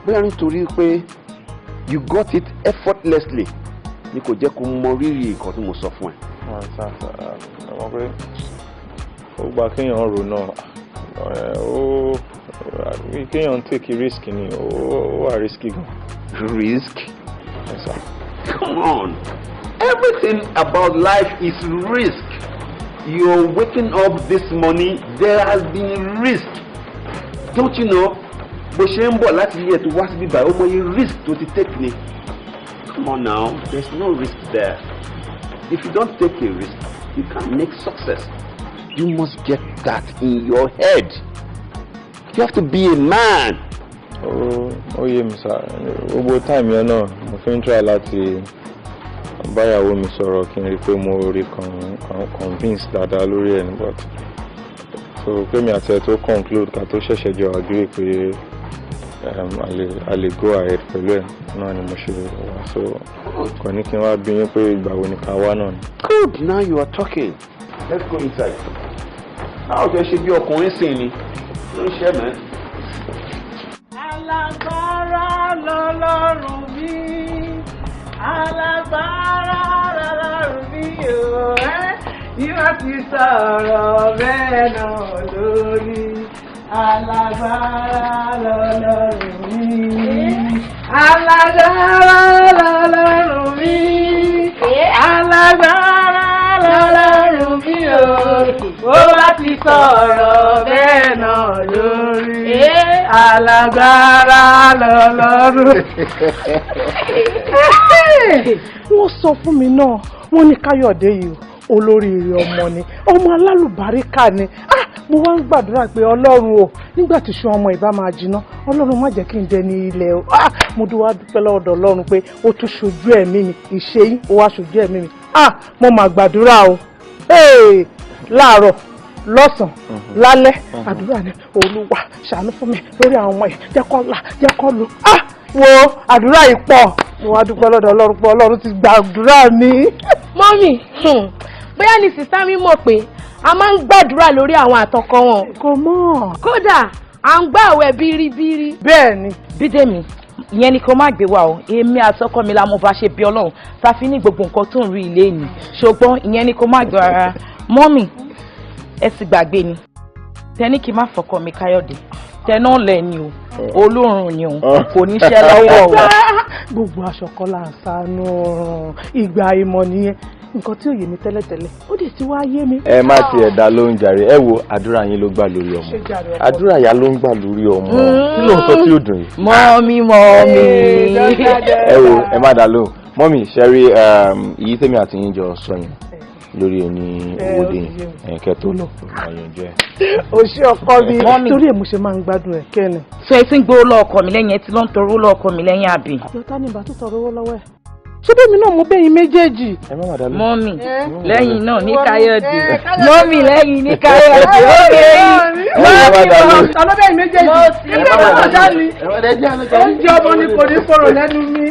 Bóyá nítorí pé you got it effortlessly ni kò jẹ́ kó mọ rírì nǹkan tí mo sọ fún ẹ. ọmọ pé ó gba kéèyàn rò náà kéèyàn take risk ni ó wà risky gan. Risk? Yes, sir. Come on. Everything about life is risk. You're waking up this morning, there has been risk. Don't you know? Bó ṣe ń bọ̀ láti ilé tó wá síbí báyìí, ó mọ risk tó ti take ni. Come on now, there's no risk there. If you don't take a risk, you can't make success. You must get that in your head. You have to be a man. Oh yeah, sir. Gbogbo time yẹn náà mo fi ń try láti báyàwó mi sọ̀rọ̀ kí n rí pé mo rí kan convince dáadáa lórí ẹ̀ but so pé mi àti ẹ̀ tó conclude ká tó ṣẹ̀ṣẹ̀ jọ agree pé a lè go ahead pẹ̀lú ẹ̀ náà ni mo ṣe wá so kò ní kí n wá bí yín pé ìgbà wo ni ká wá náà ni. Good, now you are talking. Let's go inside. Báwo ṣe ṣe bí ọkùnrin sìn ni? Ló ń ṣe mẹ́. Alágbára lọ́lọ́run mi, alágbára lọ́lọ́run mi o, yóò ti sọ̀rọ̀ bẹ́ẹ̀ náà lórí. Alágbára lọ́lọ́run mi, alágbára lọ́lọ́run mi, alágbára lọ́lọ́run mi o, ó bá ti sọ̀rọ̀ bẹ́ẹ̀ náà lórí. Alágbára lọ́lọ́run. Wọ́n sọ fún mi náà, wọ́n ní Káyọ̀dé yìí olóríire ọmọ ni, ọmọ alálùbáríkà ni. Mo wá ń gbàdúrà pé Ọlọ́run o, nígbà tí ṣan ọmọ ìbá máa jiná, Ọlọ́run má jẹ́ kí n dẹ ní ilẹ̀ o. Mo dúwá dúpẹ́ lọ́dọ̀ Ọlọ́run pé ó tún ṣojú ẹ̀mí mi, ìṣe yín ó wá ṣojú ẹ̀mí mi. Mo máa gbàdúrà o. Láàárọ̀, lọ́sàn-án, lálẹ́, àdúrà ni Olúwa ṣàánú fún mi lórí àwọn ọmọ ẹ̀, jẹ́ kó là, jẹ́ kó lò. Wo àdúrà yìí pọ̀. Mo wá dúpẹ́ lọ́dọ̀ Ọlọ́run pé Ọlọ́run ti gbàdúrà mi. Mọ́mì, bóyá ní sísá mi mọ̀ pé a máa ń gbàdúrà lórí àwọn àtọkọ wọn. Kò mọ̀. Kódà à ń gbààwẹ̀ bíríbírí. Bẹ́ẹ̀ni. Bídèmí ìyẹn ni kò má gbé wa o, èmi àtọkọ mi la mo bá ṣe bí Ọlọ́run ta fi ní gbogbo nǹkan tó ń rí ilé ni ṣùgbọ́n ìyẹn ni kò má gbé rárá. Mọ́mì ẹ sì gbàgbé ni tẹni kí n má fọkọ mi Káyọ̀dé tẹná lẹ ni o Olórun ni o kò ní ṣe lọ́wọ́ o. Gbogbo aṣọ kan là ń sánú ìgbà ìmọ̀ nìyẹn, nǹkan tí ò yé mi tẹ́lẹ̀tẹ́lẹ̀ ó dẹ̀ ti wá yé mi. Ẹ má tiẹ̀ dá lóhùn jàre, ẹ wo àdúrà yín ló gbà lórí ọmọ, àdúrà yá ló ń gbà lórí ọmọ, kí ló ń sọ tí ó dùn yìí. Mọ́mì ẹ wo ẹ má dá lóhùn. Mọ́mì ṣẹ́rí èyí tèmi àti yín jọ sọ yẹn lórí ẹni owó dé ẹ̀kẹ́ tó lọ àyànjọ ẹ̀. O ṣe ọkọ mi torí ẹ̀ mo ṣe máa ń gbádùn ẹ̀ kẹ́ni. So ẹ ti ń gbówó lọ́ọ̀kọ mi lẹ́yìn ẹ ti ló ń toró lọ́ọ̀kọ mi lẹ́yìn àbí. Yọ̀tá ni ìbá tó tọrọ owó lọ́wọ́ ẹ̀. Ṣé bẹ́ẹ̀ mi náà mo bẹ́yìn méjèèjì? Ẹ má má dá lóhùn. Mọ́mì lẹ́yìn náà ní Káyọ̀dé. Mọ́mì lẹ́yìn ní Káyọ̀dé. Ó lè yí. Mọ́mì ọlọ́bẹ̀yìn méjèèjì. Ẹgbẹ́ mi náà já mi. Oúnjẹ ọmọ ni kò ní fọ̀rọ̀ lẹ́nu mi.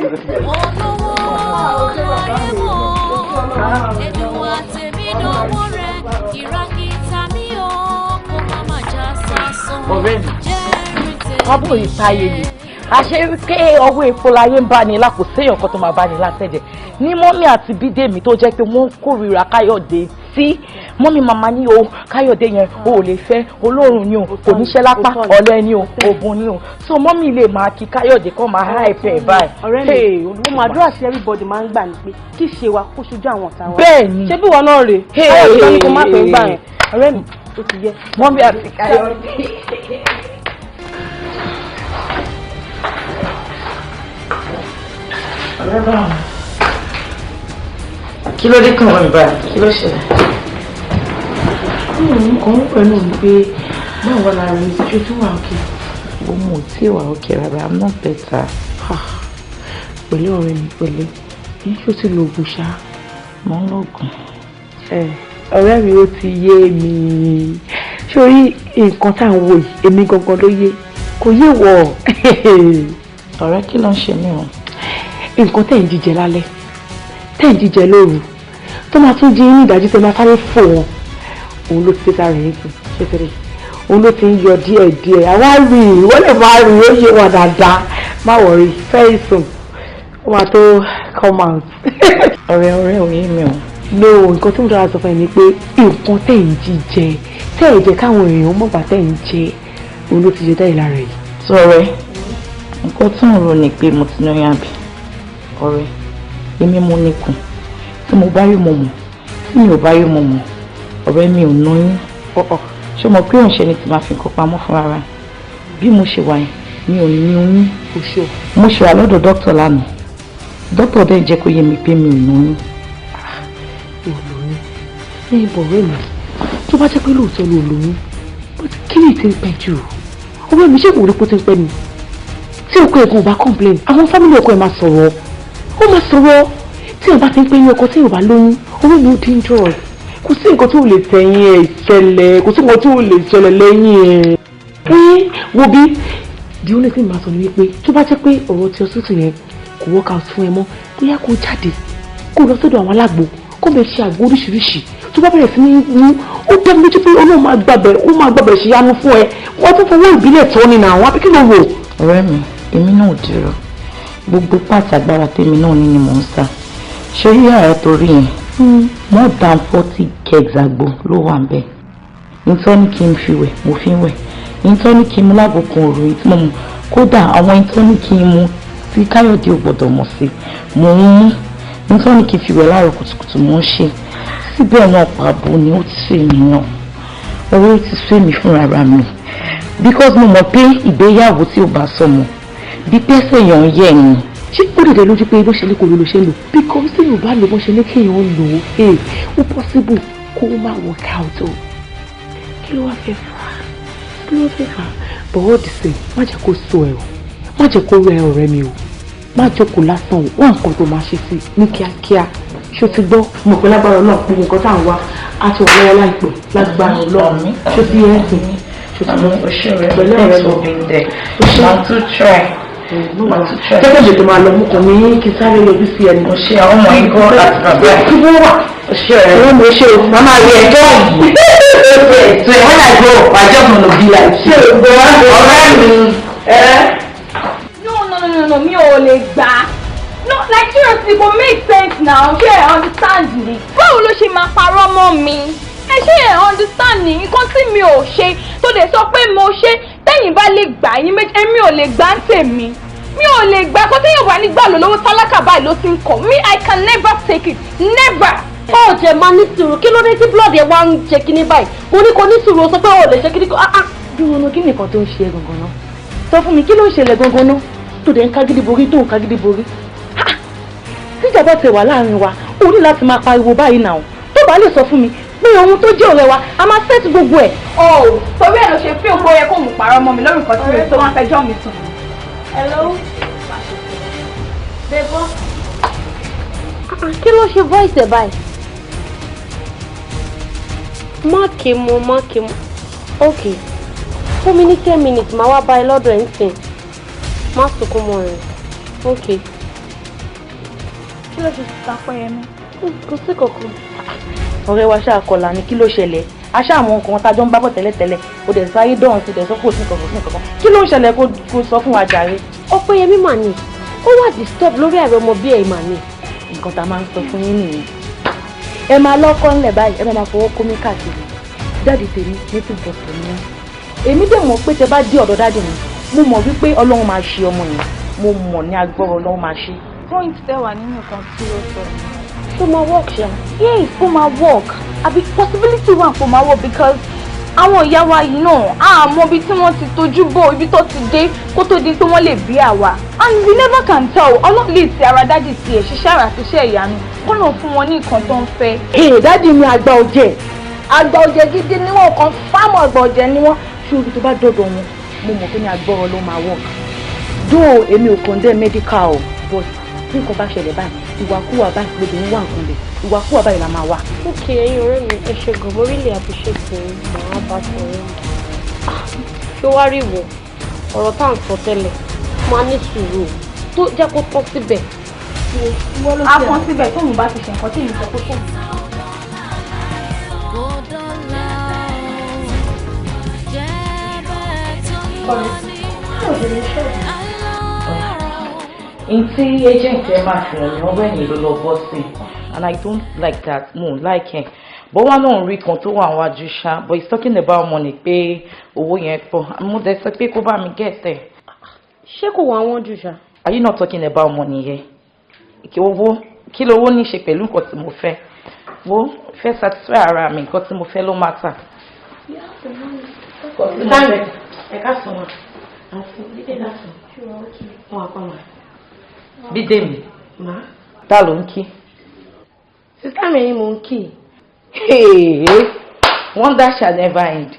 Ọ̀rẹ́ mi, ọbọ̀ ìtayé ni. Àṣé wípé ọwọ́ epo láyé ń bá ní lápò séèyàn kan tó máa bá ní látẹ̀jẹ̀. Ní mọ́mí àti Bídèmí tó jẹ́ pé wọ́n kórìíra Káyọ̀dé tí mọ́mí màmá ní o Káyọ̀dé yẹn o ò lè fẹ́ Olórun ni o kò níṣẹ́ lápá ọ̀lẹ ni o òbùn ni o. So mọ́mí lè máa kí Káyọ̀dé kọ́ máa há ẹ̀fẹ̀ báyìí. Ọ̀rẹ́ mi, mo máa dúrà sí everybody máa ń gbà ní pé kí ṣe wa kó ṣojú àwọn ọ̀tá wa. Bẹ́ẹ̀ni. Ṣé bí wọn náà rè? Káyọ̀dé ní kó má fẹ́ gbà yẹn. Ọ̀rẹ́ mi, ó ti yẹ. Mọ́mí àti Káyọ̀dé. Kí ló dé kàn wọ́n báyìí? Kí ló ṣẹlẹ̀? Nǹkan ń pẹ̀lú mi pé báwo la rí ṣe tó wà òkè. Mo tí wà òkè rárá, I'm not better. Pẹ̀lú ọ̀rẹ́ mi pẹ̀lú ní ṣó ti lo oògùn ṣá. Mo ń lògùn. Ọ̀rẹ́ mi ó ti yé mi. Sórí nǹkan tá à ń wò yìí, èmi gangan ló yé. Kò yé wọ̀. Ọ̀rẹ́ kí ló ń ṣe mí o? Nǹkan tẹ̀ ń jíjẹ lálẹ́, tẹ̀ ń jíjẹ lóru, tó máa tún jí ní ìdájí tẹ́ máa sáré fò wọn. Òun ló ti sáré yín sùn, ṣé tẹ́lẹ̀? Òun ló ti ń yọ díẹ̀díẹ̀. Àwa rí i, wọ́n lè máa rí i, ó yé wọn dáadáa. Má wọ̀rí, very soon. ó máa tó come out. ọ̀rẹ́ ò yé mi o. no nǹkan tí mo dára sọ fún ẹ ni pé nǹkan tẹ̀ ń jíjẹ tẹ̀ ẹ̀ jẹ́ káwọn èèyàn mọ̀gbà tẹ̀ ń jẹ òun ló ti jẹ dáì lára yìí. sọ̀rẹ́ nǹkan tí mo rò ní pé mo ti lóyún àbí ọ̀rẹ́ èmi mo níkùn tí mo bá rí mo mọ̀ tí mi ò bá rí mo mọ̀ ọ̀rẹ́ mi ò lóyún ṣé mo pé òǹṣẹ́ ni ti máa fi nǹkan pamọ́ fún ara bí mo ṣe wà yẹn mi ò ní oyún oṣù mo ṣe wà lọ́dọ̀ dókítà lánàá dókítà dẹ̀ jẹ́ kó yé mi pé mi ò lóyún. ní ìbọ̀wé mi tó bá jẹ́ pé lóòótọ́ ló lóyún kí ni ti ń pẹ́ jù ọwọ́ mi ṣé kò rí pé ó ti ń pẹ́ ni tí ọkọ ẹ̀gbọ́n ò bá complain àwọn fámìlì ọkọ ẹ̀ máa sọ̀rọ̀ tí ẹ̀ bá ti ń pẹ́ ní ọkọ tí ò bá lóyún ọwọ́ mi ó dangerous kò sí nǹkan tó lè tẹ̀yìn ẹ̀ ṣẹlẹ̀ kò sí nǹkan tó lè ṣẹlẹ̀ lẹ́yìn ẹ̀ wo bí the only thing máa sọ ni wípé tó bá jẹ́ pé ọ̀rọ̀ tí ọsùn yẹn kò work out fún ẹ mọ́ bóyá kó jáde kó lọ sọ́dọ̀ àwọn alágbo kó bẹ ṣe àgbo oríṣiríṣi tó bá bẹ̀rẹ̀ sí ní mú ó dá mi lójú pé Ọlọ́run máa gbàbẹ̀ ṣe yánu fún ẹ wọ́n tún fọwọ́ ìbílẹ̀ tó ní nà àwọn abíkí ló wò. ọ̀rẹ́ mi èmi náà dúró gbogbo pàtì agbára tèmi náà ní ni mò ń sá ṣé yíyá ẹ torí yẹn more than 40 kegs àgbo ló wà ń bẹ̀ nítorí ní kí n fi wẹ̀ mo fi ń wẹ̀ nítorí ní kí n mú lágbókun òru yìí tí mo mú kódà àwọn nítorí ní kí n mú tí Káyọ̀dé ò gbọ́dọ̀ mọ̀ sí mò ń mú nítorí ní kí n fi wẹ̀ láàárọ̀ kùtùkùtù mò ń ṣe síbẹ̀ náà pàbó ni ó ti fẹ́ mi náà orí ó ti fẹ́ mi fúnra mi because mo mọ̀ pé ìgbéyàwó tí ò bá sọmọ bí pẹ́sẹ̀ yàn ń yẹ̀ ni. ṣé ó dìde lójú pé bó ṣe ní kò ló ṣe lò because tí yóò bá lò bó ṣe ní kéèyàn lò ó possible kó má work out o kí ló wá fẹ́ fà á but all the same má jẹ́ kó so ẹ̀ o má jẹ́ kó rẹ ọ̀rẹ́ mi o má jókòó lásán o wá nǹkan tó máa ṣe sí ní kíákíá ṣó ti gbọ́ mọ̀ pé lágbára Ọlọ́run pé nǹkan tá à ń wá á ti wà lọ́wọ́ láìpẹ́ lágbára Ọlọ́run ṣó ti yẹ ẹ̀sìn ṣó ti gbọ́ pẹ̀lú ọ̀rẹ́ lọ máa tún try. Jẹ́kẹ́ jẹ́ tó máa lọ mú kàn ní kí sáré lójú sí ẹni. Ṣé àwọn ọmọ ìgò àti bàbá ẹ̀? Kí wọ́n wà? Ṣé mo ṣe o? Màmá rí ẹjọ́ yìí. So when I go, I just want to be like you. Ṣé o gbọ́ ọ̀rẹ́ mi? No, mi ò lè gbà. No, like seriously, it go make sense now. Ṣé ẹ understand ni? Báwo ló ṣe máa parọ́ mọ́ mi? Ṣé ẹ understand ni? Nǹkan tí mi ò ṣe tó dẹ̀ sọ pé mo ṣe tẹ́yìn bá lè gbà yín méjì èmi ò lè gbà ń tèmi. Mi ò lè gbà kó téèyàn bá ní gbà lò lówó tálákà báyìí ló ti ń kọ̀. Me, I can never take it. Never. Ó jẹ́ máa ní sùúrù kí ló dé tí blood ẹ̀ wá ń ṣe kíní báyìí? Mo ní kó ní sùúrù o sọ pé o lè ṣe kíní kan. Dúró nu kí ni nǹkan tó ń ṣe ẹ gangan náà? Sọ fún mi kí ló ń ṣẹlẹ̀ gangan náà? Tó dẹ̀ ń kágídí borí tó ń kágídí borí. Tíjàmbá tẹ̀ wà láàrin wa, o ní láti máa pariwo báyìí náà. Tó bá lè sọ fún mi pé ohun tó jẹ́ ọ̀rẹ́ wa a máa fẹ́ ti gbogbo ẹ̀. Torí ẹ̀ ló ṣe fí òpó yẹ kó mú parọ́ mọ́ mi lórí nǹkan tí mi tó wá fẹjọ́ mi sùn. Hello. Bébọ́. Kí ló ṣe voice ẹ̀ báyìí? Máàkì mu. Ok. Fún mi ní 10 minutes máa wá bá ẹ lọ́dọ̀ ẹ̀ ń sìn. Má sunkún mọ́ rẹ̀. Ok. Kí ló ṣe tapọ̀ yẹn mi? Kò sí kankan. Ọ̀rẹ́ wa ṣáà kọlà ní kí ló ṣẹlẹ̀? A ṣáà mọ nǹkan tájọ́ ń bá bọ̀ tẹ́lẹ̀tẹ́lẹ̀. O dẹ̀ sáyé dọ̀hún sí dẹ̀ sọ kò sí kankan. Kí ló ń ṣẹlẹ̀ kó sọ fún wa jàre? Ọpẹ́yẹmí mà ní. Ó wà disturb lórí ẹ̀rọ ọmọ bí ẹ̀ mà ní. Nǹkan tá a máa ń sọ fún yín nìyẹn. Ẹ máa lọ́kọ́ ńlẹ̀ báyìí, ẹ máa fọwọ́ kó mi káàkiri. Dáàdì tèmi ní tí bọ̀sẹ̀ ni wọ́n. Èmi dẹ̀ mọ̀ pé tẹ bá dé ọ̀dọ̀ dáàdì mi, mo mọ̀ wípé Ọlọ́run máa ṣe ọmọ yẹn. Mo mọ̀ ní agbọ́rọ̀ Ọlọ́run máa ṣe. Point tẹ́ wà nínú nǹkan tí ó sọ. Ó máa work ṣá. Yes, ó máa work. Àbí possibility wà kó máa work because àwọn ìyá wa yìí náà á mọ ibi tí wọ́n ti tójú bò ibi tó ti dé kó tó di pé wọ́n lè bí àwa. And we never can tell. Ọlọ́run lè ti ara dáàdì tiẹ̀ ṣiṣẹ́ àrà ṣiṣẹ́ ìyanu kọ́nà fún wọn ní nǹkan tó ń fẹ́. Dáàdì mi àgbà ọ̀jẹ̀ gidi ni wọ́n kan fáàmù àgbà ọ̀jẹ̀ ni wọ́n. Ṣé tó bá dọ̀dọ̀ wọn mo mọ̀ pé ní agbọ́rọ̀ ló máa work. Though èmi ò condemn medical o but tí nǹkan bá ṣẹlẹ̀ báyìí ìwàkúwà báyìí lóbìnrin wà nǹkan lẹ̀ ìwàkúwà báyìí la máa wà. Ok ẹ̀yin ọ̀rẹ́ mi ẹ ṣe gan mo really appreciate àwọn bá sọ̀rọ̀ ṣé wàá rí ìwọ ọ̀rọ̀ tá à ń sọ tẹ́lẹ̀ máa ní sùúrù tó jẹ́ kó tán síbẹ̀. a kàn síbẹ̀ tóun bá ti ṣe nǹkan tí èmi sọ pé kò. Inti agent máa fi hàn mí ọwọ́ ẹ̀yìn ló lọ bọ́ sí. And I don't like that. No, like him. But one on rí kan tó wà wájú ṣá. But he's talking about money pé owó yẹn pọ̀. Mo dẹ̀ sọ pé kó bá mi get there. Ṣé kò wá wọ́n jù ṣá? Are you not talking about money here? Kí lówó ní ṣe pẹ̀lú nǹkan tí mo fẹ́? Wo fẹ́ satisfy ara mi nǹkan tí mo fẹ́ ló matter. Ẹ̀ka sọ̀rọ̀. Bídèmí. Ta ló ń kí? Sísá mi ni mò ń kí. Wonder shall never end.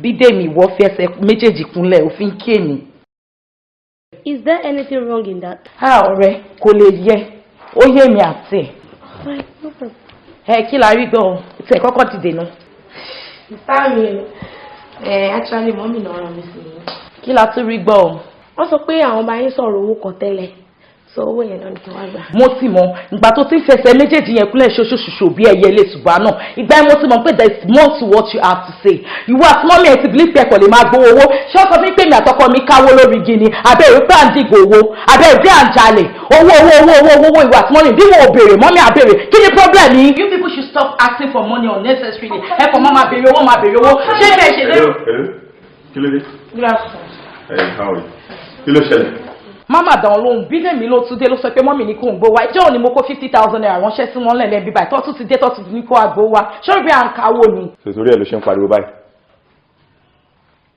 Bídèmí wọ́ fi ẹsẹ̀ méjèèjì kúnlẹ̀ òfin kí èmi. Is there anything wrong in that? Ọ̀rẹ́ kò lè yẹ. Ó yé mi àti ẹ̀. Kí la rí gbọ́ tẹ̀ kọ́kọ́ ti dènà. Sísá mi actually mọ́mì náà rán mi sí i. Kí la tún rí gbọ́ o? Wọ́n sọ pé àwọn bá yín sọ̀rọ̀ owó kan tẹ́lẹ̀. So owó yẹn náà ni kí wọ́n gbà. Mo ti mọ̀ ìgbà tó ti ń fẹsẹ̀ méjèèjì yẹn kúnlẹ̀ ṣoṣooṣo bí ẹyẹ ilé ṣùgbọ́n náà ìgbà yẹn mo ti mọ̀ pé there is more to what you have to say. Ìwọ àti mọ́mí ẹ̀ ti believe pé ẹ̀kọ́ lè máa gbowó owó ṣé ọkọ mi pè mí àtọkọ mi káwó lórí igi ni abẹ́ ìwé pé à ń dìgbò owó abẹ́ ìwé à ń jalè owó ìwọ àti mọ́mí bí wọn ò béèrè mọ́mí à béèrè kí ni problem yìí. You people should stop asking for money unnecessarily ẹ kàn máa béèrè owó ṣé bẹ́ẹ̀ ṣe lérò. Kí ló dé? Good afternoon. Kí ló ṣẹlẹ̀? Mama dàn lóhùn Bídèmí ló tún dé ló sọ pé mọ́mì ní kò ń gbó wa ìjọ́ òní mo kó 50,000 naira ránṣẹ́ sí wọn lẹ́lẹ́ bíbá ìtọ́ tún ti dé tọ́ tún ní kó àgbó wa ṣọ́rí bí à ń kawó ni. Sòtòrí ẹ̀ ló ṣe ń pariwo báyìí.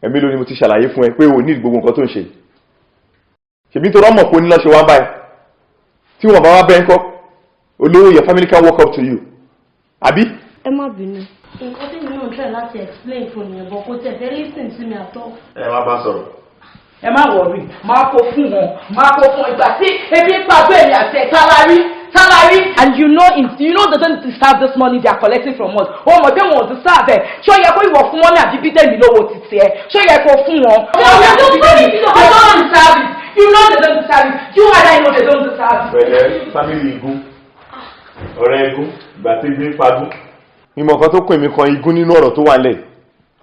Ẹ̀mí ló ni mo ti ṣàlàyé fún ẹ pé o ní gbogbo nǹkan tó ń ṣe. Ṣèbí tó rọ́mọ̀ pé o ní lọ́ṣọ wá báyìí. Tí wọ́n bá wá bẹ́ẹ̀ ńkọ́, olówó your family can walk up to you. Àbí? Ẹ má bínú. Nǹkan tí mi náà ń try láti explain fún mi ẹ̀bọ̀ kó tẹ̀ fẹ́ listen sí mi àtọ́. Ẹ má bá sọ̀rọ̀. Ẹ má wọ̀rí máa kó fún ìgbà tí ebi ń pa bẹ́ẹ̀ ni àti ẹ̀ salary and you know they don't deserve this money they are collecting from us o mọ̀ pé wọn ò deserve ẹ̀ ṣó yẹ kó ìwọ̀ fún wọn ní àbí Bídèmí lówó títí ẹ̀ ṣó yẹ kó fún wọn. They don't deserve it you know they don't deserve it you and I know they don't deserve it. Pẹ̀lẹ́ family igun ọ̀rẹ́ igun ìgbà tí igun ń pagún. Ìmọ̀ kan tó kún èmi kan igun nínú ọ̀rọ̀ tó wà lẹ̀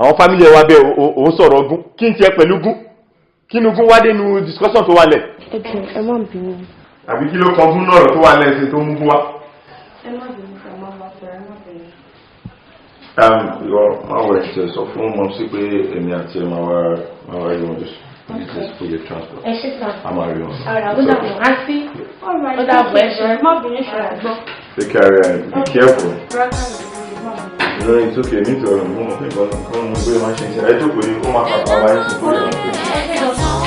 àwọn family ẹ̀ wá bẹ́ẹ̀ òun sọ̀rọ̀ ogun kí n tiẹ̀ pẹ̀lú gun kí ni ogun wá dé nu discussion tó wà lẹ̀. Ẹ má bínú. Àbí kí ló kan fún náà tó wà lẹ̀ ṣe tó mú bú wá. Ẹ má bínú ká má bá sọ ẹ má bínú. Ìwọ máa wọ̀ ẹ̀ sọ fún mọ́ sí pé èmi àti ẹ̀ máa wá rí wọn jù business for your transport. Ẹ ṣe sá. A máa rí wọn. Ó dàbọ̀ á sí. Ó dàbọ̀ ẹ ṣe. Má bínú ṣọ̀rọ̀ gbọ́. Take care and be careful. No, it's okay. Me too. Mo mọ̀ pé nǹkan mo gbé máa ṣe ṣe. Ẹ jókòó yìí kó máa pàpà wáyé sí kúrò náà.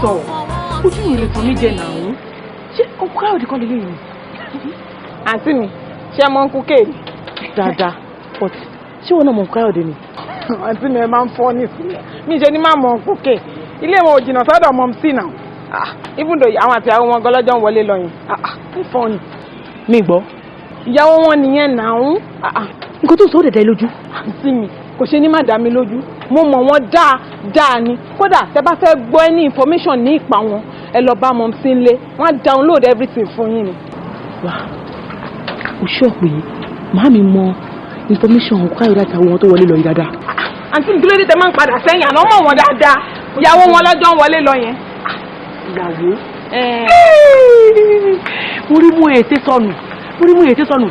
Sọ̀rọ̀ ojú ìwé lè fún mi jẹ náà ń ṣé ọkọ káyọ̀dé kan lè léyìn. Àǹtí mi ṣé ẹ mọ ń kú kéèdì. Dáadáa but ṣé wọn náà mọ káyọ̀dé ni. Àǹtí mi ẹ máa ń fọ́ nísìnyí mi ṣe ni máa mọ ń kú kéè ilé wọn ò jìnnà sọ́dọ̀ mọ́ sí náà even though àwọn àti àwọn gọlọ́jọ́ ń wọlé lọ yẹn ń fọ́ ni. Mi gbọ́. Ìyàwó wọn nìyẹn náà ń. Nǹkan tó sọ ó dẹ̀dẹ̀ lójú. Àǹtí mi kò ṣe ní má dá mi lójú mo mọ̀ wọ́n dáadáa ni kódà tẹ́ bá fẹ́ gbọ́ any information ní ìpa wọn ẹ lọ bá mọ̀ sí ilé wọ́n download everything fún yín ni. Wà ó ṣọ́ọ̀pù yìí màá mi mọ information káyọ̀dé àtàwọn wọn tó wọlé lọ yìí dáadáa. Àǹtí mi kí ló dé tẹ́ máa ń padà sẹ́yìn àná mọ̀ wọ́n dáadáa ìyàwó wọn lọ́jọ́ ń wọlé lọ yẹn. Ìyàwó mo rí mú ètè sọnù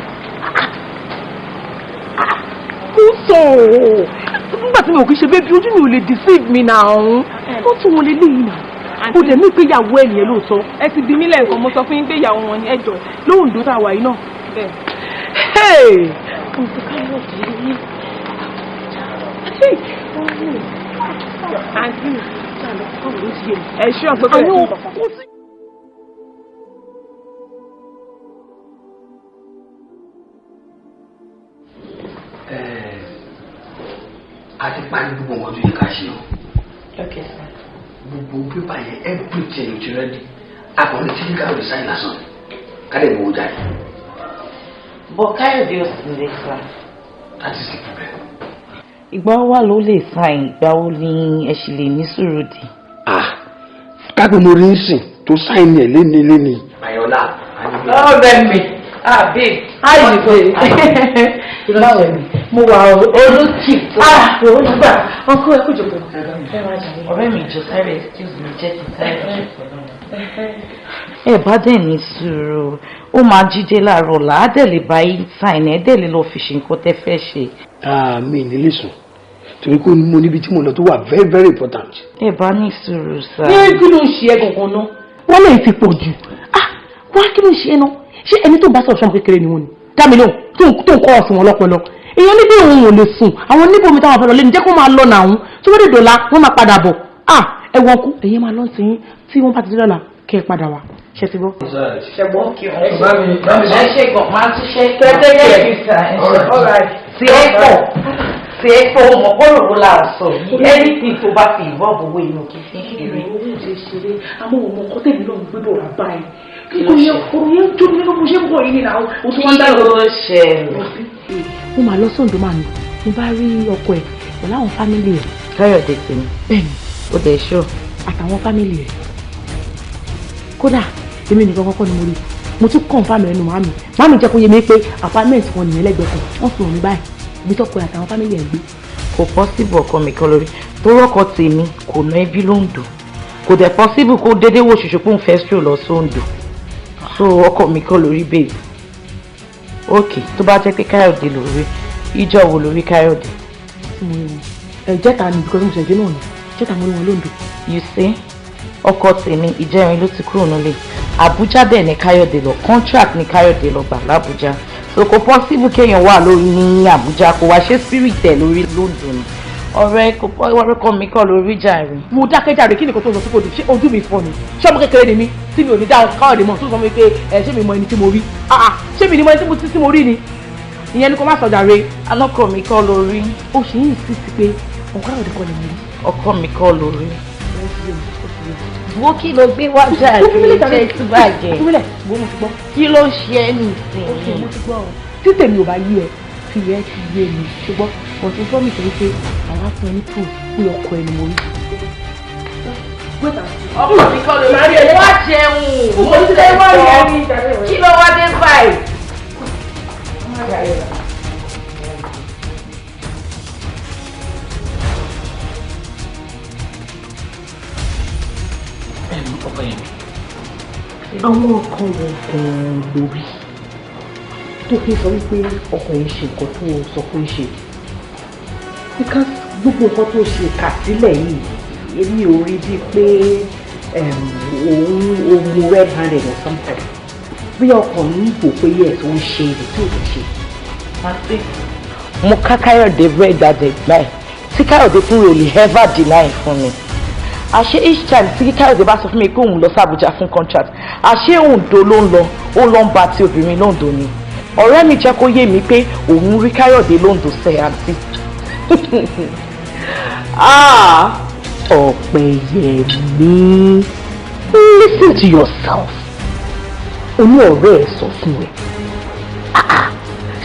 nígbà tí mi ò kí ṣe bébí ojú mi ò lè deceive mi náà ọ̀hún ó tún wọn lè léyìn náà ó dẹ̀ mí pé ìyàwó ẹ̀ nìyẹn lóòótọ́. Ẹ ti bí mí lẹ́ẹ̀kan mo sọ fún yín pé ìyàwó wọn ni ẹjọ́ lóhùndó tá a wà yìí náà. ẹ ṣé ọ̀pọ̀ bẹ́ẹ̀. a ti parí gbogbo nǹkan tó yẹ ká ṣe o. gbogbo pépà yẹn everything ló ti rẹ́dí akọni tí ká lè sáyìn lásán ká lè mú o jáde. bọ̀ Káyọ̀dé ò sì lè sá. that is the problem. ìgbà wo ló lè sáyìn ìgbà wo ni ẹ sì lè ní sùúrù dì. kápẹ́ mo rí ń sìn tó sáyìn ẹ̀ léni. Ayọ̀lá. ọ̀rẹ́ mi babe how you doing? báwo ni mo wà olùkì tó olùgbà ọkọ ẹ kó jòkó. ọ̀rẹ́ mi jọ sáré excuse me jẹ́ ti sáré. ẹ bá dẹ̀ ní sùúrù ó máa jíde láàárọ̀ là á dẹ̀ lè bá yín sáìn ẹ̀ dẹ̀ lè lọ́ọ́ fi ṣe nǹkan tẹ́ fẹ́ ṣe. mi ní lè sùn torí pé mo níbi tí mo lọ tó wà very very important. ẹ bá ní sùúrù sá. ní kí ló ń ṣe ẹ gangan náà wọ́n lè ti pọ̀ jù wọ́n kí ló ń ṣe ẹ náà ṣé ẹni tó bá sọ̀rọ̀ sọ́mọ kékeré ni wọ́n ni dámi lóhùn tó ń kọ́ ọ̀sùn wọn lọ́pọ̀lọ́ èèyàn níbi òun ò lè sùn àwọn níbo mi táwọn fẹ́ lọ lé ní jẹ́ kó máa lọ nà òun tí wọ́n dé dọ̀la wọ́n máa padà bọ̀ ẹ wọ́n kú èyí máa lọ sí yín tí wọ́n bá ti dé lọ́la kẹ́ ẹ padà wá ṣe ti gbọ́. ṣẹ̀gbọ́n kí wọ́n ẹ ṣe gan máa tún ṣe kẹ́tẹ́kẹ́ tí ẹ pọ̀ mọ̀ kọ́rọ̀ ló la sọ anything tó bá fi involve owó inú kí fi ṣeré. àmọ́ òun ọkọ tẹ̀mí náà ń gbé bọ̀ wá báyìí kíkọ́ yẹn kọ́rọ̀ yẹn jó nínú mo ṣe ń bọ̀ yìí nínú àwọn oṣù wọn dáná. kí ló ṣẹlẹ̀. mo máa lọ sóńdó máa ní mo bá rí ọkọ ẹ̀ pẹ̀lú àwọn fámìlì ẹ̀. Káyọ̀dé tèmi. bẹ́ẹ̀ni. ó dẹ̀ ṣọ́. àtàwọn fámìlì ẹ̀ kódà èmi nìkan kọ́kọ́ ni mo rí mo tún confirm ẹnu màmí jẹ́ kó yé mi pé apartment wọn nìyẹn lẹ́gbẹ̀ẹ́ kan wọ́n fi hàn mí báyìí ibi tọ́kọ àtàwọn fámìlì ẹ̀ ń gbé. kò possible ọkọ mi kan lórí tó rọ́kọ tèmi kò ná ẹbí lóńdó kò dẹ̀ possible kó dédé wò ṣoṣo pé òun fẹ́ stroll lọ sóńdó so ọkọ mi kan lórí babe. ok tó bá jẹ́ pé Káyọ̀dé lórí ìjọ wo lórí Káyọ̀dé. jẹ́ta ni because mo ṣẹ̀dé náà ni jẹ́ta mo rí wọn lóńdó. you see ọkọ tèmi ìjẹrin ló ti kúrò nílé Àbújá dẹ̀ ní Káyọ̀dé lọ contract ní Káyọ̀dé lọ gbà l'Àbújá so kò possible kéèyàn wà lórí ní Àbújá kò wá ṣe spirit ẹ̀ lórí London ni ọ̀rẹ́ kò orúkọ mi kọ́ lórí jàre. mo dákẹ́ jàre kí nìkan tó sọ sí kò dùn ṣé ojú mi fọ́ ni ṣé ọmọ kékeré ni mí tí mi ò ní dá Káyọ̀dé mọ̀ tó sọ mi pé ṣé mi mọ ẹni tí mo rí ṣé mi ní mọ ẹni tí mo rí ni ìyẹn ni kò má sọ jàre. alọ́kọ mi kọ́ lórí. ó ṣe yín sí ti pé ọkọ Káyọ̀dé kọ́ ni mo rí. ọkọ mi kọ́ lórí. wo kí ló gbé wá jàre ṣe ti bàjẹ́ kí ló ṣe é nìsín. tí tèmi ò bá yí ẹ fi ẹ ti yé mi ṣùgbọ́n mo ti fọ́ mi sọ wípé àwọn fún ẹ ní proof pé ọkọ ẹni mo rí. ọkọ mi kọ́ lórí ẹ̀ wá jẹun mo ti lè wá yẹn kí ló wá dé báyìí. àwọn ọkàn wọn gan-an lórí tó fi sọ wípé ọkọ yìí ṣe nǹkan tó sọ pé ṣe because gbogbo nǹkan tó ṣe kà sílẹ̀ yìí èmi ò rí bíi pé òun red handed or something bí ọkọ mi wò pé yes ó ń ṣe èdè tí ò lè ṣe. mo ká Káyọ̀dé red handed báyìí tí Káyọ̀dé fún mi ò lè ever deny fún mi àṣé each time tí Káyọ̀dé bá sọ fún mi pé òun lọ sí Àbújá fún contract àṣé Oǹdó ló ń lọ ó lọ ń ba ti obìnrin lóńdó ni ọ̀rẹ́ mi jẹ́ kó yé mi pé òun rí Káyọ̀dé lóńdó sẹ́ àǹtí. Ọ̀pẹ̀yẹmí listen to yourself oní ọ̀rẹ́ ẹ̀ sọ fún ẹ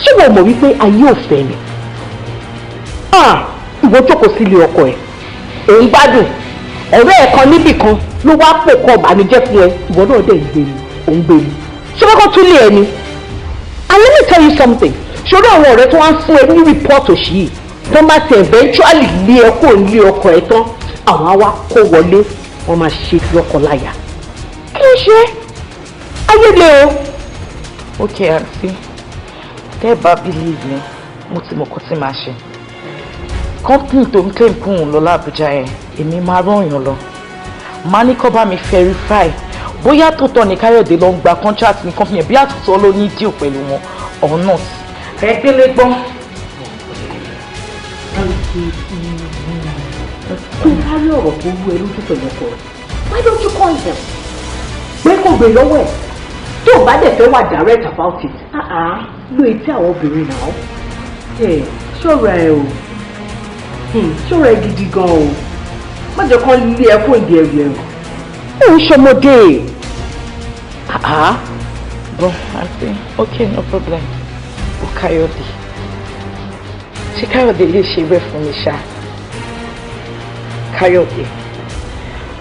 ṣé wọ́n mọ̀ wípé ayé ò fẹ́ ni ìwọ jókòó sílé ọkọ ẹ̀ òun gbádùn ọ̀rẹ́ ẹ̀ kan níbì kan ló wá pò kọ́ ọ̀bànújẹ́ fún ẹ ìwọ náà dẹ̀ ń gbé ni òun gbé ni ṣé wọ́n kọ́ tún lé ẹ ni and let me tell you something ṣòro àwọn ọ̀rẹ́ tó wá ń fún ẹ ní report òṣì yìí tó máa ti eventually lé ẹ kó lé ọkọ ẹ tán àwọn á wá kó wọlé wọn máa ṣe lọ́kọ láya kí ló ṣe ayé lé o. ok àǹtí tẹ́ ẹ bá believe me mo ti mọ̀ kó tí máa ṣe company tó ń claim kún un lọ l'Àbújá yẹn èmi máa rọ̀yàn lọ máa ní kó bá mi verify bóyá tòótọ́ ni Káyọ̀dé lọ ń gba contract ní company yẹn bí àtúntò ló ní deal pẹ̀lú wọn or not. ẹ gbélé gbọ́. rí ọ̀rọ̀ tó rú ẹ lójú pẹ̀lú ọkọ rẹ̀. Why don't you call him? Gbé kò gbé lọ́wọ́ ẹ̀. Tó o bá dẹ̀ fẹ́ wà direct about it. Lo etí àwọn obìnrin náà. Ṣọ́ra ẹ o. Ṣọ́ra ẹ gidi gan o. Má jẹ́ kán lé ẹ fún ìdí ẹrù ẹ̀rù. Ó ń ṣọmọdé. Bon, auntie, okay, no problem. O Káyọ̀dé. Ṣé Káyọ̀dé lè ṣe bẹ́ẹ̀ fún mi ṣá? Káyọ̀dé.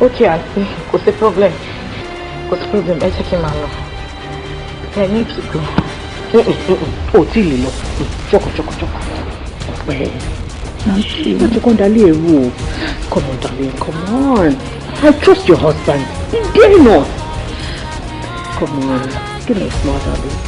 Okay, auntie, kò sí problem. Kò sí problem, ẹ jẹ́ kí n máa lọ. I need to go. Ó tí ì lè lọ. Jókòó. Ọ̀pẹ. Auntie, má jẹ́ kán dalé ẹrú o. Come on, darling, come on. I trust your husband. He dare not. Come on, get a smart, darling.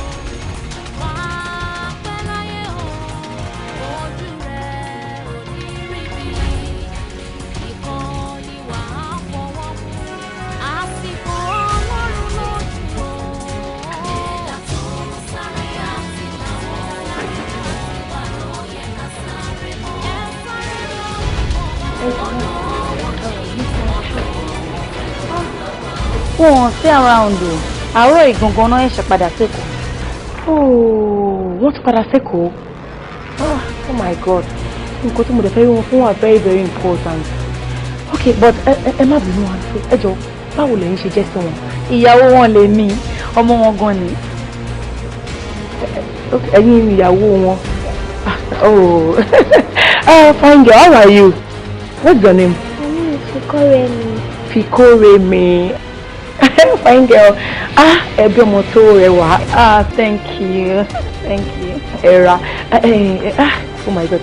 Wọ́n sí around o. Àárọ̀ ìgangan náà ṣe padà sẹ́kọ̀ọ́. Wọ́n ti padà sẹ́kọ̀ọ́. Oh my God. Nǹkan tí mo dẹ̀ fẹ́ rí wọn fún wa very very important. Okay, but ẹ má bínú àǹtí. Ẹ jọ̀ọ́, báwo lẹ̀yin ṣe jẹ́ sí wọn? Ìyàwó wọn lè mí, ọmọ wọn gan ni. Ẹ̀yin ni ìyàwó wọn. Fine girl, how are you? What's your name? My name is Fikoremi. Fikoremi. Fine girl. Ẹbí ọmọ tó rẹwà. Thank you. Thank you. Era. Oh my God.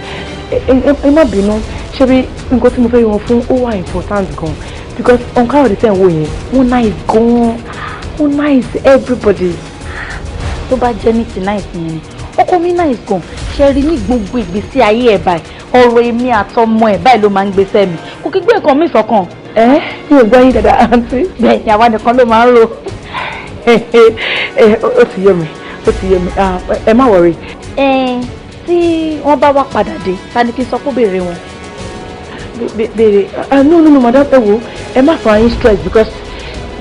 Ẹ má bínú. Ṣé bí nǹkan tí mo fẹ́ rí wọn fún ó wà important gan. Because on Káyọ̀dé tẹ̀ ń wò yẹn, wọ́n nice gan. Wọ́n nice everybody. Tó bá jẹ́ ní ti nice yẹn ni. Ọkọ mi nice gan. Ṣé rí ní gbogbo ìgbésí ayé ẹ̀ báyìí. Ọ̀rọ̀ èmi àtọmọ ẹ̀ báyìí ló máa ń gbé sẹ́mi. Kò kí gbé nǹkan mi sọ́kàn. Mi ò gbọ́ yín dáadáa, àǹtí. Bẹ́ẹ̀ ni àwa nìkan ló máa ń ro. Ó ti yé mi. Ẹ má worry. Tí wọ́n bá wá padà dé, ta ni kí n sọ fún béèrè wọn? Béèrè. No, madam, ẹ wo. Ẹ má fà yín stress because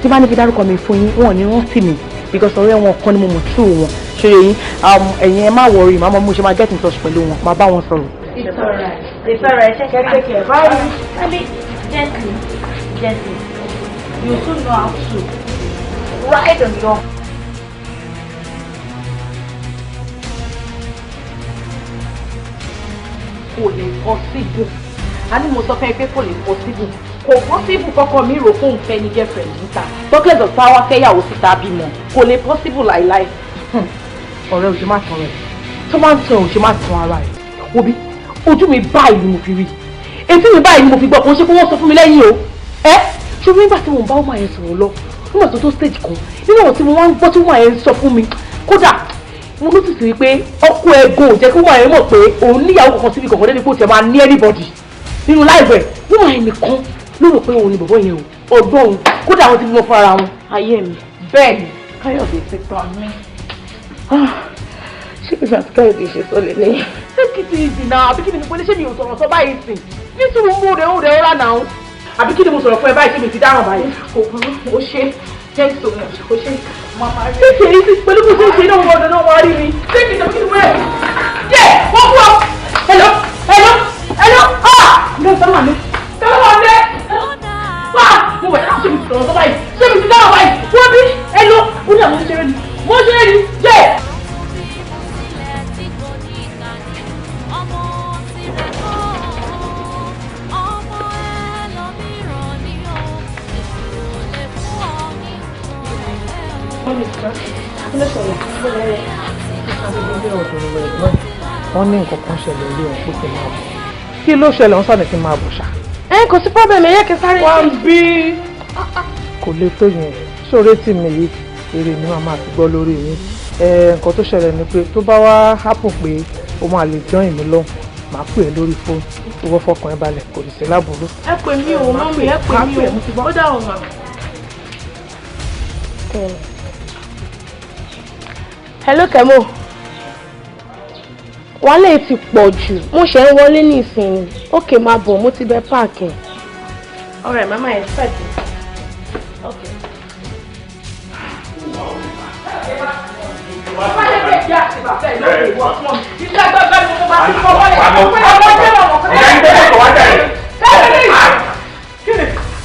tí bá ní kí dárúkọ mi fún yín, wọn ò ní rántí mi because ọ̀rẹ́ wọn kan ni mo mọ̀ true wọn. Ṣé yín? Ẹ̀yin ẹ má worry, màá mọ̀ mo ṣe máa get in touch pẹ̀lú wọn, màá bá wọn sọ̀rọ̀. It's alright. Take care. Bye. Gently. You soon know how to ride on your. Kò lè possible. A ní mo sọ fẹ́ pé kò lè possible. Kò possible kọ́kọ́ mi rò fún ìfẹ́ ní girlfriend níta. Talkless of power fẹ́yàwó síta bímọ. Kò lè possible láìláì. Ọ̀rẹ́ òṣè má tán rẹ̀. Tó máa ń tẹ òṣè má tán ara ẹ̀. Wo bí ojú mi báyìí ni mo fi rí. Etí mi báyìí ni mo fi gbọ́. Kò ṣe pé wọ́n sọ fún mi lẹ́yìn o. Ṣùgbọ́n nígbà tí mo bá ọmọ yẹn sọ̀rọ̀ lọ, nígbà tó stage kan, nínú ọ̀rọ̀ tí mo wá ń gbọ́ tí ọmọ yẹn sọ fún mi, kódà mo notice wípé ọkọ ẹ̀gọ́ ò jẹ́ kí ọmọ yẹn mọ̀ pé òun níyàwó kankan síbi kankan débi pé ó ti máa ní anybody nínú láìpẹ́. Ọmọ yẹn nìkan ló rò pé òun ni bọ̀bọ̀ yẹn o, ọ̀dọ́ òun, kódà àwọn ti bímọ fún ara wọn. Ayé mi. Bẹ́ẹ̀ ni, Káyọ̀dé ti tàn mí. Ṣé ìgbà tí Káyọ̀dé ṣe sọ lè lẹ́yìn? Ṣé kí ti ìdìnnà àbí kí ni mo ní ṣé mi ò sọ̀rọ̀ sọ báyìí sìn? Nítorí mo rẹ̀ ó rà náà. Àbí kí ni mo sọ̀rọ̀ fún ẹ báyìí tí mi ti dáràn báyìí? Ó ṣe thanks so much. Ó ṣe màmá rí. Ṣé èyí ti pẹ̀lú kó ṣe náà wọ́n ọdún náà wọ́n rí mi? Ṣé kí ni mo kí ni mo rẹ̀? Yẹ wọ́n kú ọ. Hello. Ní ọ̀sán wà ní. Tẹ́lẹ̀ wà ní. Wá mo wẹ̀ ṣé mi ti sọ̀rọ̀ sọ báyìí? Ṣé mi ti dáràn báyìí? Wọ́n bí hello. Ó ní àwọn ṣeré ni. Mo ṣeré ni. Yẹ. Wọ́n ní nǹkan kan ṣẹlẹ̀ ilé wọn pé kí n máa bọ̀. Kí ló ṣẹlẹ̀ wọ́n sọ̀rọ̀ kí n máa bọ̀ ṣá? Kò sí problem, ẹ̀yẹ́ kí sáré. Wọ́n bí kò lè tó yẹn. Ṣóore tì mí yìí èrè ni wọ́n máa fi gbọ́ lórí yín. Nǹkan tó ṣẹlẹ̀ ni pé tó bá wá hápùn pé o máa lè join mi lọ́hùn, màá pè é lórí fóònù. Owó fọkàn ẹ balẹ̀ kò ní sí láburú. Ẹ pè mí o, mọ́mí ẹ pè mí o. Ó dá ọ̀nà. Hello, Kemo. wàhálà ti pọ̀ jù mo ṣe ń wọlé nísìnyí ókè máa bọ̀ mo ti bẹ páàkì. Alright, mama expect me. Okay.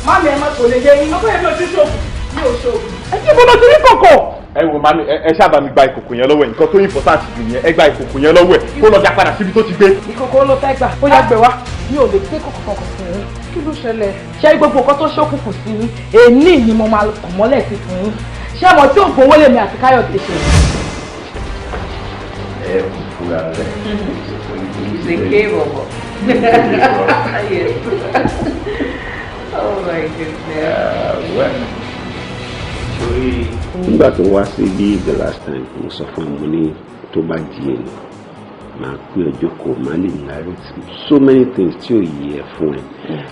Mami ẹ má kò lè yẹ yín. Ọkọ yẹn ló ti ṣoògùn. Mi ò ṣoògùn. Ẹ kí mo lọ sí ní kòkò. Ẹ wo mami ẹ ṣáàbà mi gba ìkòkò yẹn lọ́wọ́ ẹ̀ nǹkan tó important jù nìyẹn ẹ gba ìkòkò yẹn lọ́wọ́ ẹ̀ kó lọ dá padà síbi tó ti gbé. Ìkòkò ló fẹ́ gbà. Ó yá gbé wá. Mi ò lè gbé kòkò kankan fún yín. Kí ló ṣẹlẹ̀? Ṣé gbogbo nǹkan tó ṣókùnkùn sí yín? Èní ni mo máa kàn mọ́lẹ̀ sí fún yín. Ṣé ọmọ tí òògùn owó lèmi àti Káyọ̀dé ṣe? Ẹ fúra rẹ̀. Ìṣèké bọ̀bọ̀. Oh my goodness. Nígbà tó wá sí bí the last time mo sọ fún mo ní tó bá di ẹni máa pé ọjọ́ kò má lè narrate so many things tí ò yẹ fún ẹ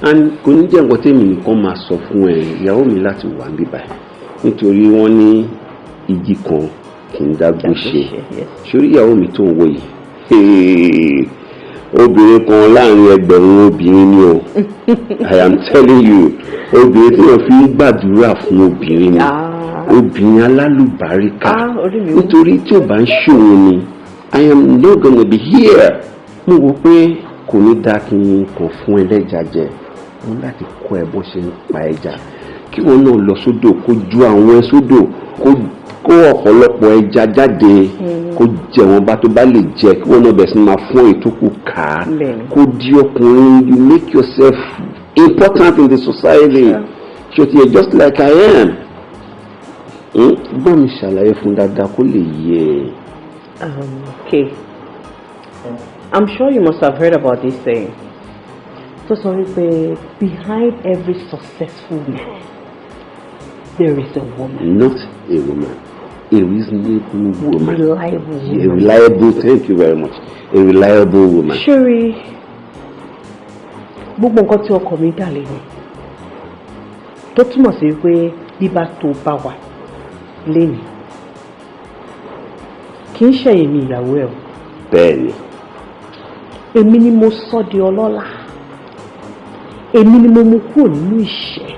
and kò ní jẹ́ nǹkan tèmi nìkan máa sọ fún ẹ ìyàwó mi láti wà ń bíbá nítorí wọ́n ní igi kan kì í dágbó ṣe sórí ìyàwó mi tó ń wò yìí obìnrin kan láàrin ẹgbẹ̀rún obìnrin ni o I am telling you obìnrin tí wọ́n fi ń gbàdúrà fún obìnrin ni obìnrin alálùbáríkà nítorí tí ò bá ń ṣòro ni I am not gonna be here. mo wò pé kò ní dáa kí n kàn fún ẹlẹ́ja jẹ mo láti kọ́ ẹ bó ṣe ń pa ẹja kí wọn náà lọ sódò kó ju àwọn ẹ sódò kó ọ̀pọ̀lọpọ̀ ẹja jáde kó jẹ wọn bá tó bá lè jẹ kí wọn náà bẹ̀rẹ̀ sí máa fún ìtókù ká kó di ọkùnrin you make yourself important in the society ṣe ti yẹ just like I am gbọ́n mi ṣàlàyé fún dáadáa kó lè yẹ. Okay. I'm sure you must have heard about this saying. So sorry, behind every successful man, there is a woman. Not a woman. A reasonable woman. Reliable woman. A reliable, thank you very much. A reliable woman. Sherry, gbogbo nǹkan tí ọkọ mi dà lé ní. Tó túmọ̀ sí pé bíbá tó bá wà léni. Kì í ṣe èmi ìyàwó ẹ̀ o. Bẹ́ẹ̀ni. Èmi ni mo sọ di ọlọ́lá. Èmi ni mo mú kúrò nínú ìṣẹ́.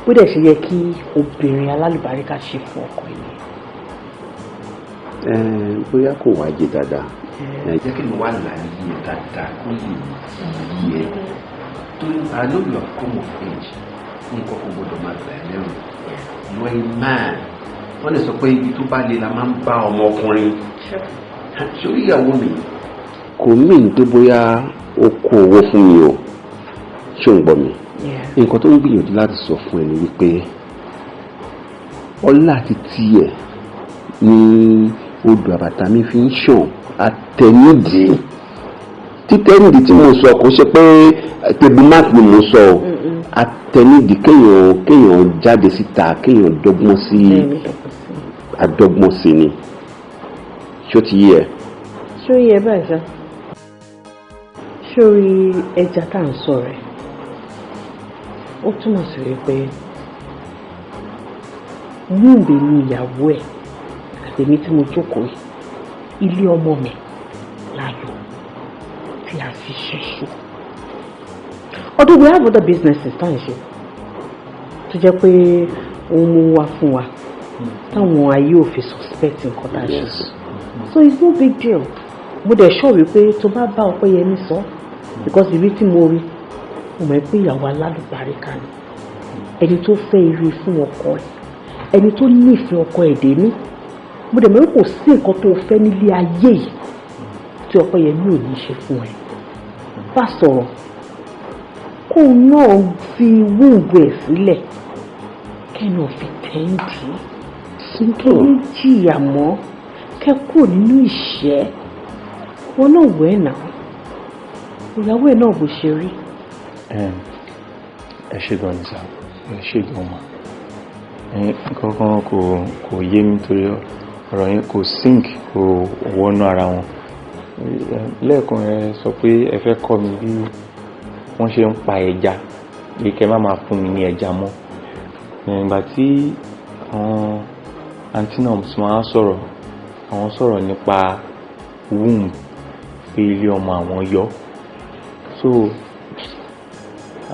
Bó dẹ̀ ṣe yẹ kí obìnrin alálùbáríkà ṣe fún ọkọ ẹni. Bóyá kò wá jẹ dáadáa. Jẹ́ kí n wá láàyè dáadáa kó lè yẹ. I know you have come of age. Nǹkan kò gbọdọ̀ máa gbà ẹ́ lẹ́rù. You are a man. Wọ́n lè sọ pé ibi tó bá le la máa ń bá ọmọkùnrin. Sórí ìyàwó mi kò mìín tó bóyá ó kó owó fún mi o ṣé ò ń gbọ́ mi nǹkan tó ń gbìyànjú láti sọ fún ẹ ni wípé ọlá àti tiẹ̀ ní odò àbàtà mi fi ń ṣàn àtẹnudì títẹnudì tí mo sọ kò ṣe pé table mark ni mo sọ àtẹnudì kéèyàn jáde síta kéèyàn dọ́gbọ́n sí àdọ́gbọ́n sí ni ṣó ti yẹ. ṣó yẹ báyìí sá sórí ẹja tá à ń sọ rẹ̀ ó túmọ̀ sí wípé Wunmi ni ìyàwó ẹ̀ àtẹ̀mí tí mo jókòó yìí ilé ọmọ mi láyọ̀ tí a fi ṣẹ̀ṣù. Although we have other businesses tá à ń ṣe tó jẹ́ pé òun mú wá fún wa táwọn ayé ò fi suspect nǹkan tá a ṣe. So it's no big deal. Mo dẹ̀ sọ wípé tó bá bá Ọpẹ́yẹmí sọ because ìrí tí mo rí mo mọ̀ pé ìyàwó alálùbáríkà ni ẹni tó fẹ́ ire fún ọkọ ẹ̀ ẹni tó nífẹ̀ẹ́ ọkọ ẹ̀ dénú mo dẹ̀ mọ̀ pé kò sí nǹkan tó fẹ́ nílé ayé yìí tí Ọpẹ́yẹmí ò ní ṣe fún ẹ bá sọ̀rọ̀ kó náà fi Wunmi ẹ̀ sílẹ̀ kẹ́nu fi tẹ́ǹdì kí ní jìyà mọ́ kẹ́kọ̀ọ́ nínú ìṣẹ́ wọn náà wẹ̀ náà ìyàwó ẹ̀ náà bó ṣe rí. ẹ ṣe gan ni sá ẹ ṣe gan ma kankan kò yé mi torí ọ̀rọ̀ yẹn kò sync kò wọnú ara wọn lẹ́ẹ̀kan ẹ sọ pé ẹ fẹ́ kọ́ mi bí wọ́n ṣe ń pa ẹja bí kẹ́ má máa fún mi ní ẹja mọ́ ìgbà tí àwọn àǹtí náà máa sọ̀rọ̀ àwọn sọ̀rọ̀ nípa womb pé ilé ọmọ àwọn yọ so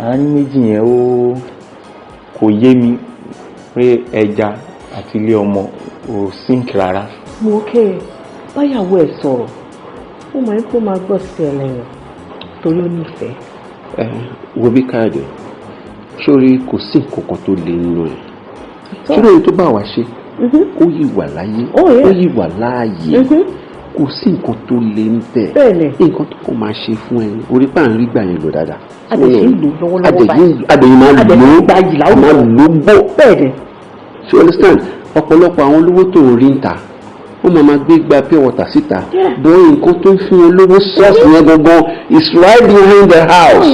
àárín méjì yẹn ó kò yé mi pé ẹja àti ilé ọmọ ò sync rárá. mo kẹ́ báyàwó ẹ̀ sọ̀rọ̀ ó máa ń kó máa gbọ́ sí ẹ lẹ́yìn torí ó nífẹ̀ẹ́. wo bí káàdì sórí kò sí nǹkan kan tó lè nínú ẹ̀ sórí ohun tó bá wá ṣe ó yìí wà láyé ó yìí wà láàyè kò sí nǹkan tó lè ń bẹ̀ nǹkan tó kàn máa ṣe fún ẹ orí pa à ń rí gbà yẹn lò dáadáa. adèyí lò lọ́wọ́lọ́wọ́ báyìí adèyí máa lò bó bẹ́ẹ̀ ni you understand ọ̀pọ̀lọpọ̀ àwọn olówó tó ń rí ń ta ó máa gbé gba pure water síta bọ́ nǹkan tó ń fún olówó source yẹn gangan is right behind the house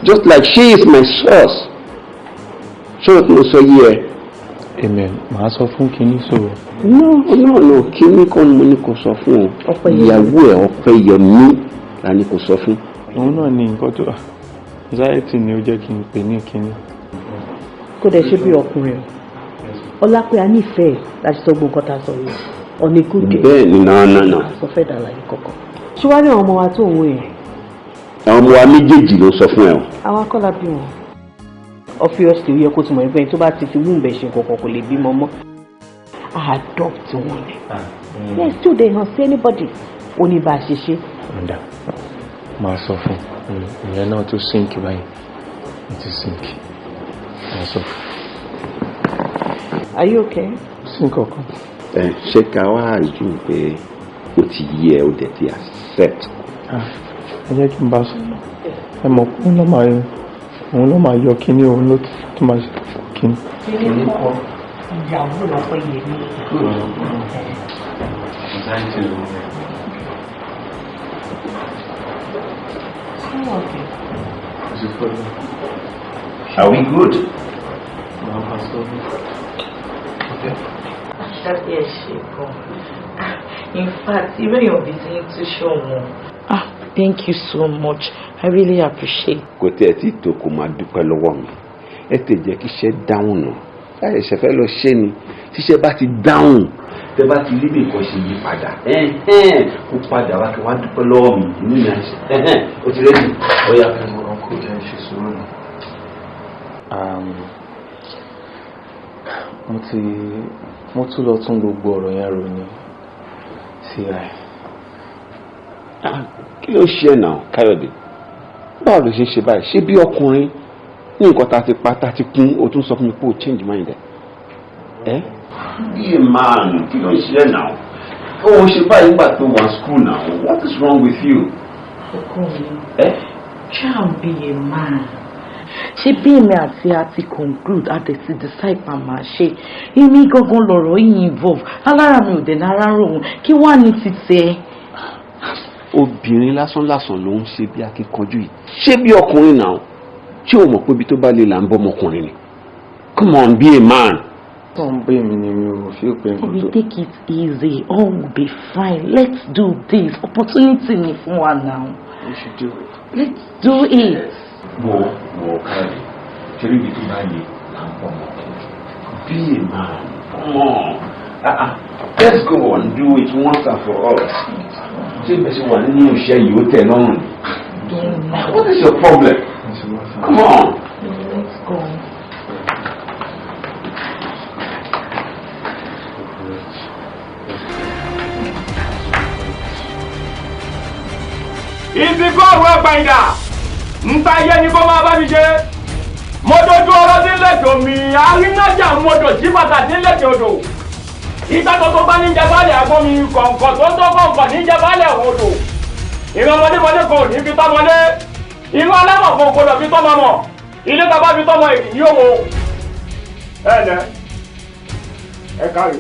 just like she is my source. ṣé o tó sọ yí ẹ. Amen. Màá sọ fún Kíní sọ̀rọ̀. No. Kíní kan ni mo ní kó sọ fún ọ. Ìyàwó ẹ̀ Ọpẹ́yẹmí la ní kó sọ fún. Òun náà ní nǹkan tó anxiety ni ó jẹ́ kí n pè ní Kíní. Kó dẹ̀ ṣe bí ọkùnrin Ọlápẹ́ a nífẹ̀ẹ́ láti sọ gbogbo nǹkan tá a sọ yìí. Ọ̀nà ìkúdè. Bẹ́ẹ̀ ni náà. Sọ fẹ́ dà láyé kọ̀ọ̀kan. Ṣé wàá ní àwọn ọmọ wa tó òun yẹn? Àwọn ọmọ wa méjèèjì ló sọ fún ẹ o. Àwọn akọ́lá bí wọn. Obviously ó yẹ kó ti mọ̀ ẹgbẹ́ tó bá ti fi wúńbẹ̀ ṣe kankan kò lè bímọ mọ́. Adopt wọn ni. Yes, still they not see anybody. Ó ní bá a ṣe ṣe. Ǹda máa sọ fún ìyẹn náà tó sink báyìí ó ti sink máa sọ fún. Are you okay? Sink ọkàn. Ṣé ká wá àjù pé ó ti yí ẹ ó dẹ̀ ti accept. Ẹ jẹ́ kí n bá sọ ẹ mọ̀ pé òun ló máa yọ kíní òun ló tó máa ṣe kíní. Kíní kọ́ ìyàwó lọ́pọ̀ yẹn ní. Are we good? In fact, even your visiting to show more. Thank you so much. I really appreciate. Kò tẹ́ tí tó kò máa dúpẹ́ lọ́wọ́ mi. Ẹ tẹ̀ jẹ́ kí iṣẹ́ dáhùn náà. Láyé ṣe fẹ́ lọ ṣe ni. Tíṣẹ́ bá ti dáhùn. Tẹ́ bá ti rí bí nǹkan ṣe yí padà. Kó padà wá kí wá dúpẹ́ lọ́wọ́ mi. Inú mi á ṣe. O ti rẹ́ mi. Ó yá kí wọ́n kó jẹ́ ṣe sùúrù náà. Mo tún lọ tún gbogbo ọ̀rọ̀ yẹn rò ní CI. Kí ló ṣe náà Káyọ̀dé? Báwo ló ṣe báyìí? Ṣé bí ọkùnrin ní nǹkan tá ti pa tá ti kún o tún sọ fún mi pé o change mind ẹ̀? Bí a man, kí ló ṣe náà? Ó ṣe báyìí nígbà tó wà school now. What is wrong with you? Try and be a man. Ṣé bí èmi àti àti conclude àtẹ̀sí decide pa máa ṣe èmi gangan lọ̀rọ̀ yìí involve alára mi ò dẹ̀ nára ròhun kí wàá ní títẹ̀. Obìnrin lásán ló ń ṣe bí akíkanjú yìí. Ṣé bí ọkùnrin náà tí o mọ̀ pé ibi tó bá lè là ń bọ́ ọmọkùnrin ni? Come on, be a man. Don't blame me, you feel painful. We take it easy. All will be fine. Let's do this. Opportunity ni fún wa now. We should do it. Let's do it. Whoa, Kari. Ṣé ibi tó bá lè là ń bọ́ ọmọkùnrin? Be a man. Come on. Let's go and do it once and for all. Ṣé ìbẹ̀sẹ̀ wà nínú iṣẹ́ yìí ó tẹ̀ lọ́rùn ni? What is your problem? Come on. Let's go. Ìsìnkú ọ̀rọ̀ ẹgbàǹdà ń ta iye ní kó máa bá mi ṣe. Mo dojú ọ̀rọ̀ sí lẹ́tọ̀ mi, àrínájà mọ́tò sí bàtà sí lẹ́tọ̀ odò. Ìgbà tó bá ní jẹ́bálẹ̀ àgbọn mi kọ̀ǹkọ̀ tó kọ̀ǹkọ̀ ní jẹ́bálẹ̀ odò. Ìran ọmọdé kò ní fi tọ́mọdé. Ìran alámọ̀ kò gbọdọ̀ fi tọ́mọ mọ̀. Ilé tàbá fi tọ́mọ èyí yóò wo. Ẹ kárí.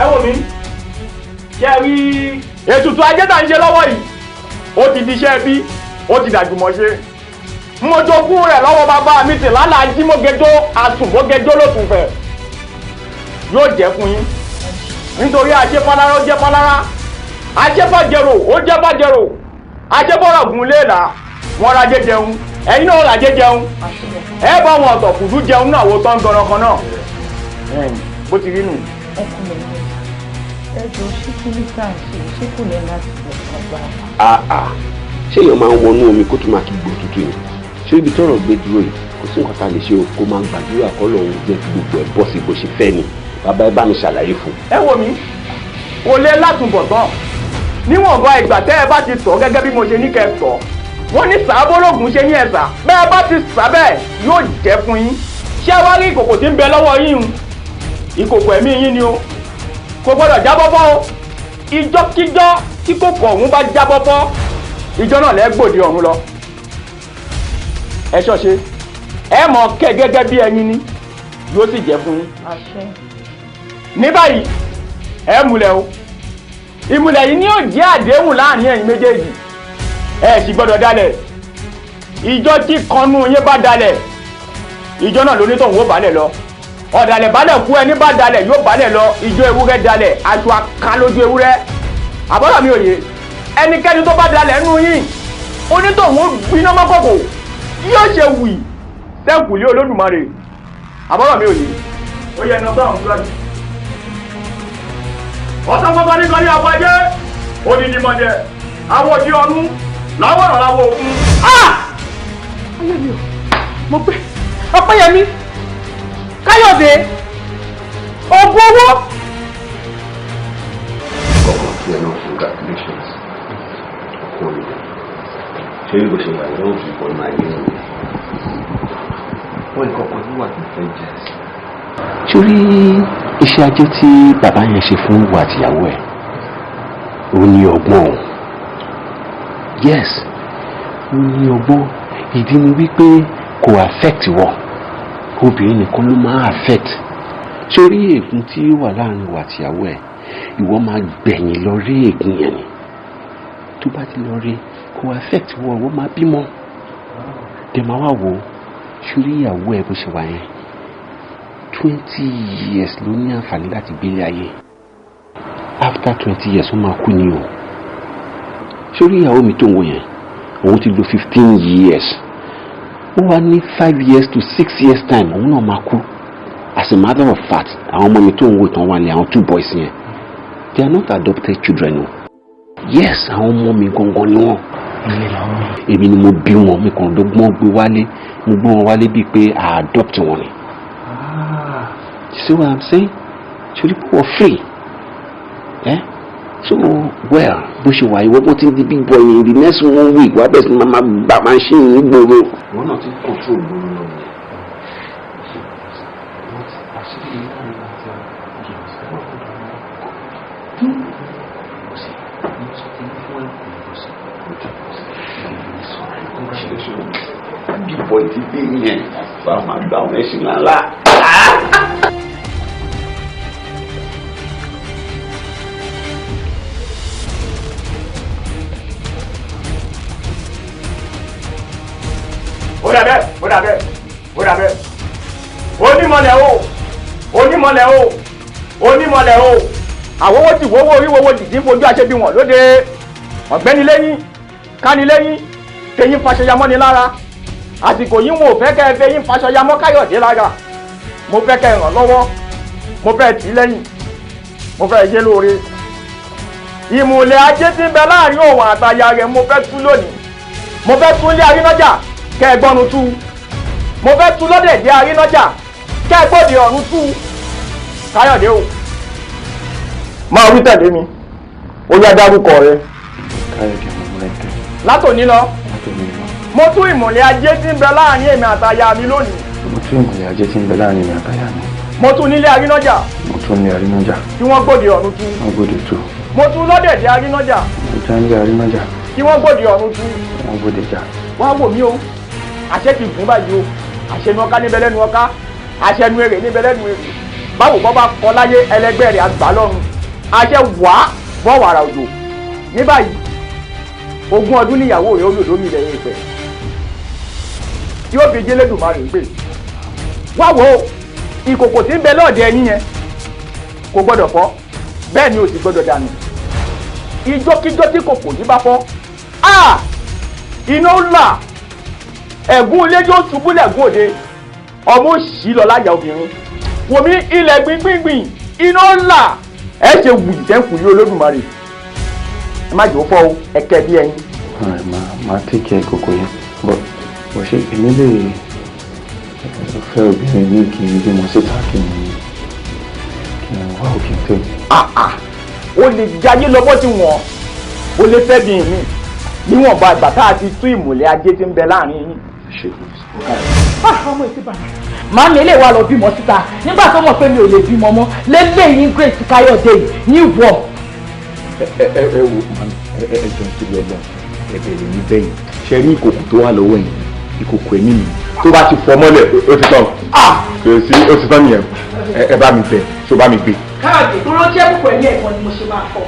Ẹ wò mí. Ṣé rí ètùtù ajé tá ń ṣe lọ́wọ́ yìí? Ó ti di iṣẹ́ bí, ó ti dàjùmọ̀ ṣe. Mo jogún rẹ̀ lọ́wọ́ bàbá mi tì lálàá jímọ̀gẹjọ́ àtùmọ̀gẹjọ́ lótùn fẹ̀. Yóò jẹ́ fún yín. Nítorí àṣepálára ó jẹ́ pálára. Àṣepàjẹrò ó jẹ́ bàjẹrò. Àṣepọ̀rọ̀ gùn léèlà. Wọ́n rajé jẹun. Ẹ̀yin náà rajé jẹun. Ẹ bá wọn ọ̀tọ̀ kùdú jẹun náà wo tán gan-an kan náà. Bó ti rí nù. ẹjọ́ ṣé kí ní ká ṣe kò lẹ́ láti ọgbà. ṣé èèyàn máa ń wọnú omi kó tó máa kí gbò tútù ni ṣé ibi tọ́rọ̀ gbé dúró yìí kò sí nǹkan tá a lè ṣe o kó máa gbàdúrà kọ́ lọ́hún jẹ́ kí gbogbo ẹ̀ bọ́ sí bó ṣe fẹ́ ni bàbá ẹ bá mi ṣàlàyé fún. ẹ wò mí kò lè látúbọ̀tán níwọ̀nba ìgbà tẹ́ ẹ bá ti tọ̀ gẹ́gẹ́ bí mo ṣe ní kẹ́ ẹ tọ̀ wọ́n ní sàábọ́lọ́gùn ṣe ní ẹ̀sà bẹ́ẹ̀ bá ti sà bẹ́ẹ̀ yóò jẹ́ fún yín ṣé wá rí ìkòkò tí ń bẹ lọ́wọ́ yín o ìkòkò ẹ̀mí yín ni o kò gbọ́dọ̀ jábọ́bọ́ o ìjọ́kíjọ́ tí kòkò ọ̀hún bá jábọ́bọ́ ìjọ náà lẹ́gbòdì ọ̀run lọ ẹ ṣọ́ṣe ẹ mọ̀ kẹ́ gẹ́gẹ́ bí ẹyin ni yóò sì jẹ́ fún yín. ní báyìí ẹ múlẹ̀ o ìmúlẹ̀ yìí ni yóò jẹ́ àdéhùn láàrin ẹ̀yin méjèèjì ẹ sì gbọ́dọ̀ dalẹ̀ ìjọ tí kanú yín bá dalẹ̀ ìjọ náà lónítọ̀hún ó balẹ̀ lọ ọ̀dàlẹ̀ balẹ̀ kú ẹni bá dalẹ̀ yóò balẹ̀ lọ ìjọ ewúrẹ́ dalẹ̀ aṣọ aká lójú ewúrẹ́ àbọ̀dọ̀ mi ò yé ẹnikẹ́ni tó bá dalẹ̀ nú yín onítọ̀hún ó gbiná mọ́kòkò yóò ṣe wì sẹ́kùlé olódùmarè àbọ̀dọ̀ mi ò yé ó yẹ ẹnà bá àwọn fúlàjì ọ̀sán gbọ́gbọ́ ní kan ní àpàjẹ́ odidi mọ̀jẹ̀ àwọn òjì ọ̀run láwọ̀rọ̀ láwọ̀ òkun. ayé mi ò mo pé Ọpẹ́yẹmí Káyọ̀dé ogún owó. Congratulations. ṣé ibo ṣe wà lọ́wọ́ fi pọ̀ máa yé mi wọ́n ní kọ́kọ́ ní wà tó fẹ́ jẹ́ sí. sórí iṣẹ́ ajé tí bàbá yẹn ṣe fún ìwà àtìyàwó ẹ̀ ó ní ọgbọ́n o yes ó ní ọgbọ́n ìdí ni wípé kò affect wọ́n obìnrin nìkan ló máa affect sórí ègún tí ó wà láàrin ìwà àtìyàwó ẹ̀ ìwọ máa gbẹ̀yìn lọ rí ègún yẹn ni tó bá ti lọ rí kò affect wọ́n wọ́n máa bímọ dẹ̀ máa wà wò sórí ìyàwó ẹ̀ bó ṣe wà yẹn 20 years ló ní àǹfààní láti gbélé ayé after 20 years ó máa kú ni o sórí ìyàwó mi tó ń wò yẹn òun ti lò 15 years ó wá ní 5 years to 6 years time òun náà máa kú as a matter of fact àwọn ọmọ mi tó ń wò tán wà ní àwọn 2 boys yẹn they are not adopted children o yes àwọn ọmọ mi gangan ni wọn èmi ni mo bí wọn mi kàn dọ́gbọ́n gbé wálé mo gbé wọn wálé bíi pé I adopt wọn ni. You see what I'm saying? Ṣorí pé wọ́n free. So well bó ṣe wà ìwọ bó ti di big boy in the next 1 week wàá bẹ̀rẹ̀ sí máa bá máa ṣe ní gbòòrò. Wọ́n náà ti control gbòòrò lọ. Big boy ti dé yẹn bá máa gbà wọn ẹṣin ńlá. ó dàbẹ́ onímọ̀lẹ̀ o àwọwọ́ tí wọ́wọ́ orí wọ́wọ́ dìdí fojú àṣẹ bí wọ́n lóde ọ̀gbẹ́ni lẹ́yìn káni lẹ́yìn tẹ̀yìn faṣọyamọ́ ni lára àsìkò yìí wọn ò fẹ́ kẹ́ ẹ fẹ́ yín faṣọyamọ́ Káyọ̀dé lára mo fẹ́ kẹ́ ẹ ràn lọ́wọ́ mo fẹ́ tì í lẹ́yìn mo fẹ́ ṣe lóore ìmùlẹ̀ ajé tí ń bẹ láàrin òun àtàyà rẹ̀ mo fẹ́ tú lónìí mo fẹ́ tú ilé arínájà kẹ́ ẹ gbọ́nu tú mo fẹ́ tú lọ́dẹ̀dẹ̀ arínájà kẹ́ ẹ gbọ́dẹ̀ ọ̀run tú Káyọ̀dé o máa wí tẹ̀lé mi ó yá dárúkọ rẹ. Káyọ̀dé ọmọ rẹ̀ tẹ̀. látòní lọ mo tún ìmùlẹ̀ ajé tí ń bẹ láàrin èmi àtàyà mi lónìí. mo tún ìmùlẹ̀ ajé tí ń bẹ láàrin èmi àtàyà mi. mo tún nílé arínájà. mo tún ní arínájà. kí wọ́n gbòdì ọ̀run tú. wọ́n gbòdì tú. mo tún lọ́dẹ̀dẹ̀ arínájà. mo tún nílé arínájà. kí wọ́n gbòdì ọ̀run tú. wọ́n gbòdì jà. wọ́n wò mí o àṣẹ ti gùn báyìí o àṣẹ nu ọká níbẹ̀ lẹ́nu ọká àṣẹ nu èrè níbẹ̀ lẹ́nu èrè báwo bọ́ bá kọ láyé ẹlẹgbẹ́ rẹ̀ àgbà lọ́run àṣẹ wàá bọ́ wàrà òjò ní báyìí 20 ọdún níyàwó rẹ̀ ó lò lómi ilẹ̀ ìpẹ́ tí ó fi jẹ́lẹ́dùmarè ń gbé wá wo ìkòkò tí ń bẹ lọ́ọ̀dẹ ẹyin yẹn kò gbọ́dọ̀ fọ́ bẹ́ẹ̀ ni ò sì gbọ́dọ̀ dànù ìjọ́kíjọ́ tí kòkò yìí bá fọ́ iná ńlá ẹ̀gún iléjọ́ ṣubú lẹ́gún òde ọmọ òṣì lọ láyà obìnrin wòmí ilẹ̀ gbíngbíngbìn iná ńlá ẹ ṣe wù ìtẹ́ǹkù yìí Olódùmarè ẹ má jò fọ́ o ẹ̀kẹ́ bí ẹyin. màá tẹ́kẹ̀ ìkòkò yẹn bọ̀ ṣé èmi lè fẹ́ obìnrin ní kí n bímọ síta kí n wá òkè tó. o lè jayé lọ́bọ́ tí wọ́n o lè fẹ́ bí mi níwọ̀nba ìgbà tá a ti tú ìmùlẹ̀ ajé tí ń bẹ láàrin yín. ọmọ ìsìn bàbá. Màámi ilé wa lọ bímọ síta nígbà tó mọ̀ pé mi ò lè bímọ mọ́ lélẹ́yìn Grace Káyọ̀dé ní ìwọ. ẹ wo màmí ẹ jọ nítorí Ọlọ́run ẹ̀bẹ̀ lè ní bẹyìn ṣe rí ìkòkò tó wà lọ́wọ́ yìí ìkòkò ẹ̀mí mi tó bá ti fọ́ mọ́lẹ̀ ó ti tán kò sí ó ti tán nìyẹn ẹ bá mi bẹ tó bá mi gbé. Káàdì tó ló jẹ́ púpọ̀ ẹ̀mí ẹ̀kọ́ ni mo ṣe máa fọ́.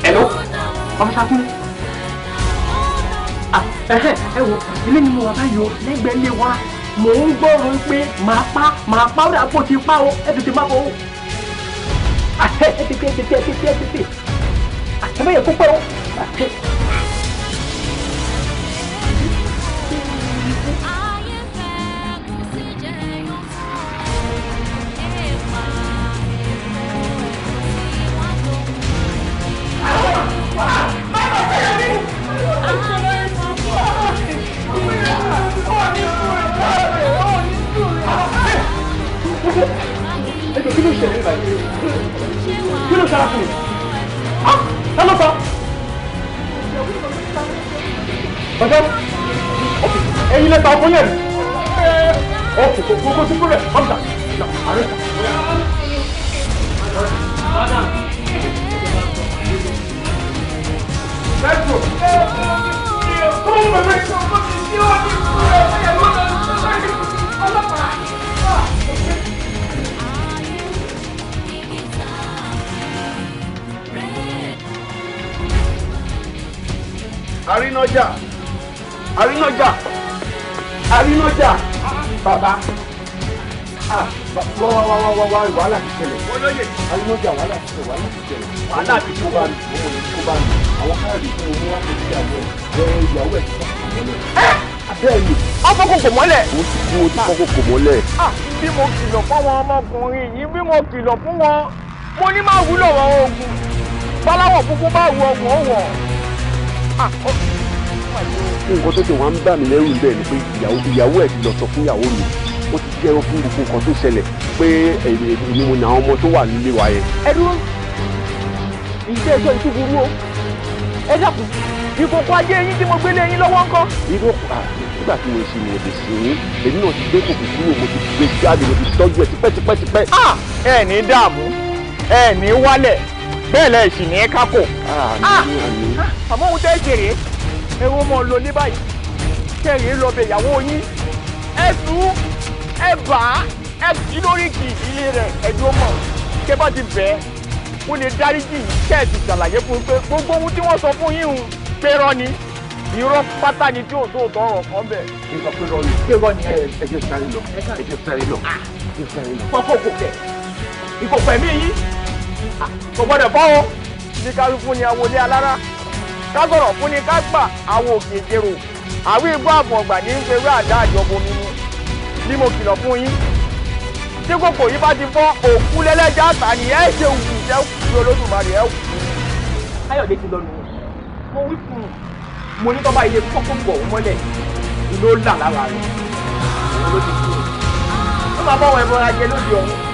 Hello, ọmọ Ṣakúnlé. Ẹ wo ilé ni mo wà báyìí o lẹ́gbẹ̀ẹ́ ilé wa mò ń gbọ́rọ̀ pé màá pa ó dà bó ti pa ó ẹ tètè má bọ̀ ó. Ẹ tètè àtẹ̀mẹ́yẹ kó pẹ́ ó. Kí ló ṣẹlẹ̀ báyìí? Kí ló ṣẹlẹ̀ fún mi? Ẹ ló sọ. Ọjọ́ ẹ̀yin lẹ́ta ọkọ yẹn. Ọkọ̀ kókó sí kúrẹ̀ ọ̀gá. Ààrẹ. Let's go. Àrínájà bàbá wá wàhálà ti ṣẹlẹ̀ àrínájà wàhálà ti ṣẹlẹ̀ kó bá mi àwọn káàdì fún omi wá pẹ̀lú ìyàwó ẹ̀ ti fọ́ bẹ́ẹ̀ ni ọkọ̀ kò mọ́lẹ̀. ó ti kọ́kọ́ kò mọ́lẹ̀. bí mo kìlọ̀ fún àwọn ọmọkùnrin yìí bí mo kìlọ̀ fún wọn mo ní máa wúlò wọn oògùn báláwọ̀ funfun bá wù ọ̀wọ̀n wọ̀. nǹkan tó ti wọ́n ń bà mí lẹ́rù bẹ́ẹ̀ ni pé ìyàwó ẹ̀ ti lọ sọ fún ìyàwó mi ó ti jẹ́rọ fún gbogbo nǹkan tó ṣẹlẹ̀ pé èmi mo ní àwọn ọmọ tó wà nílé wa yẹn. Ẹ dúró ìṣe ẹjọ́ ìtúburú o ẹ dàpọ̀ ìkòkò ajé yín tí mo gbé lé yín lọ́wọ́ ńkọ́. nígbà tí mo ṣe mo lè sìn yín èmi náà ti gbé kòkò kúrò mo ti gbé jáde mo ti tọ́jú ẹ̀ tipẹ́tipẹ́. ẹ ní dààmú ẹ ní wálẹ̀ bẹ́ẹ̀ lẹ̀ sì ní kákò. àmọ́ ohun tẹ́ ṣèrè ẹ̀rọ ọmọ lò ní báyìí kẹrì lọ bẹ ìyàwó yín ẹ sùn ẹ bà á ẹ kì í lórí kì í ilé rẹ̀ ẹ̀dùn ọmọ kẹ bá ti bẹ̀ ẹ́ ó lè dáríjì kẹ́ ẹ̀ ti ṣàlàyé fún un pé gbogbo ohun tí wọ́n sọ fún yín ń pérọ́ ni irọ́ pátá ni tí ò tó tọrọ kan bẹ̀. nípa pérọ́ ni pérọ́ ni ẹ jẹ́ sáré lọ. kọ́kọ́ òkòkè ìkòkò ẹ̀mí yín kò gbọ́dọ̀ fọ́ o ní ká fún ni àwòlé alára ká sọ̀rọ̀ fún ni ká gbà àwọn òkè ìjẹrò àwọn igbó àbọ̀gbà ní ń pẹ̀lú àdá àjọbọ mímú bí mo kìlọ̀ fún yín tí kòkò yìí bá ti fọ́ òkú lẹ́lẹ́jà àtà ni ẹ ṣe wù ẹ kú Olódùmarè ẹ kú. Káyọ̀dé ti lọ nù mo wí fún un mo ní tọ́ba ilé kọ́kọ́ bọ̀ ọ́ mọ́lẹ̀ ìlú ó là lára rẹ̀ òun ló ti kú ó máa bọ́ wọn ẹbọ ajẹ lóde ọ̀hún.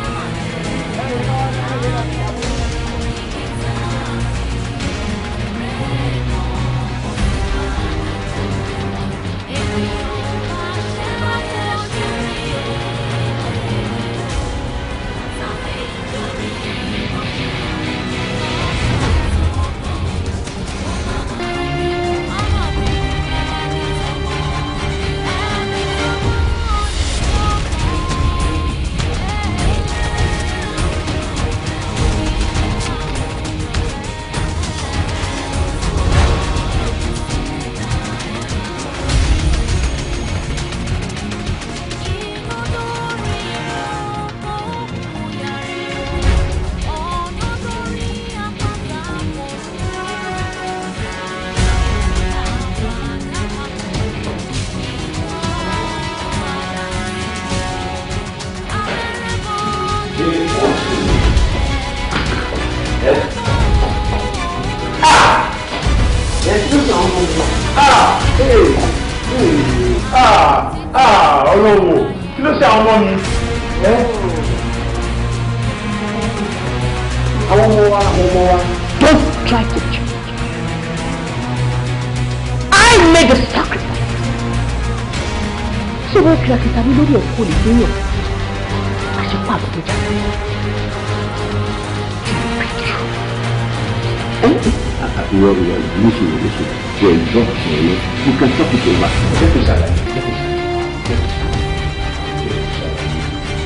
Ọlọ́wọ́ kí ló ṣe àwọn ọmọ mi? Àwọn ọmọ wa. Don't try to change. I made a sacrifice. Ṣé wọ́n fi àkìtà mi lórí ẹ̀kọ́ lè gbéyàn? Àṣepọ̀ àbúrò jà. Listen. You're exhausted. You can talk it over.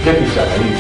Get me salary.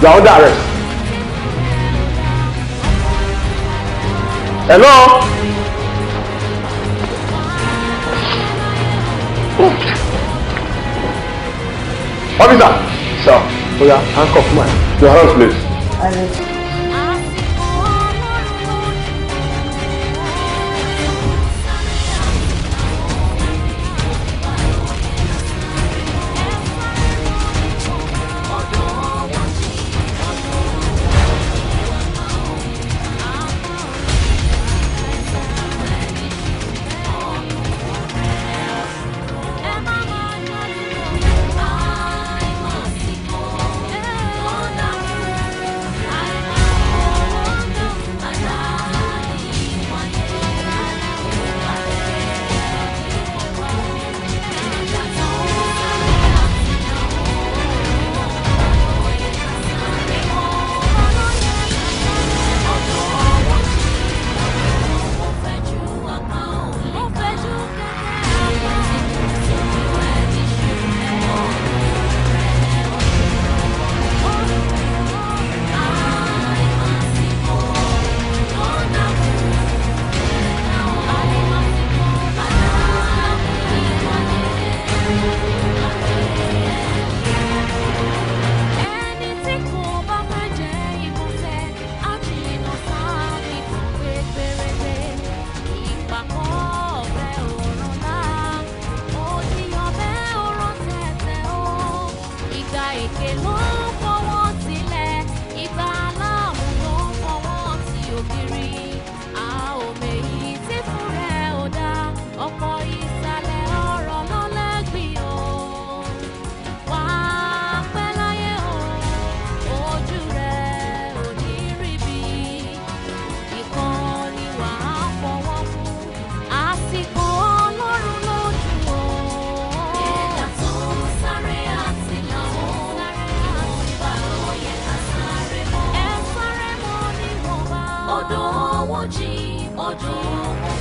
You are under arrest. Hello? Officer. Sir. Oh yeah, handcuff man. Your house, please. Odo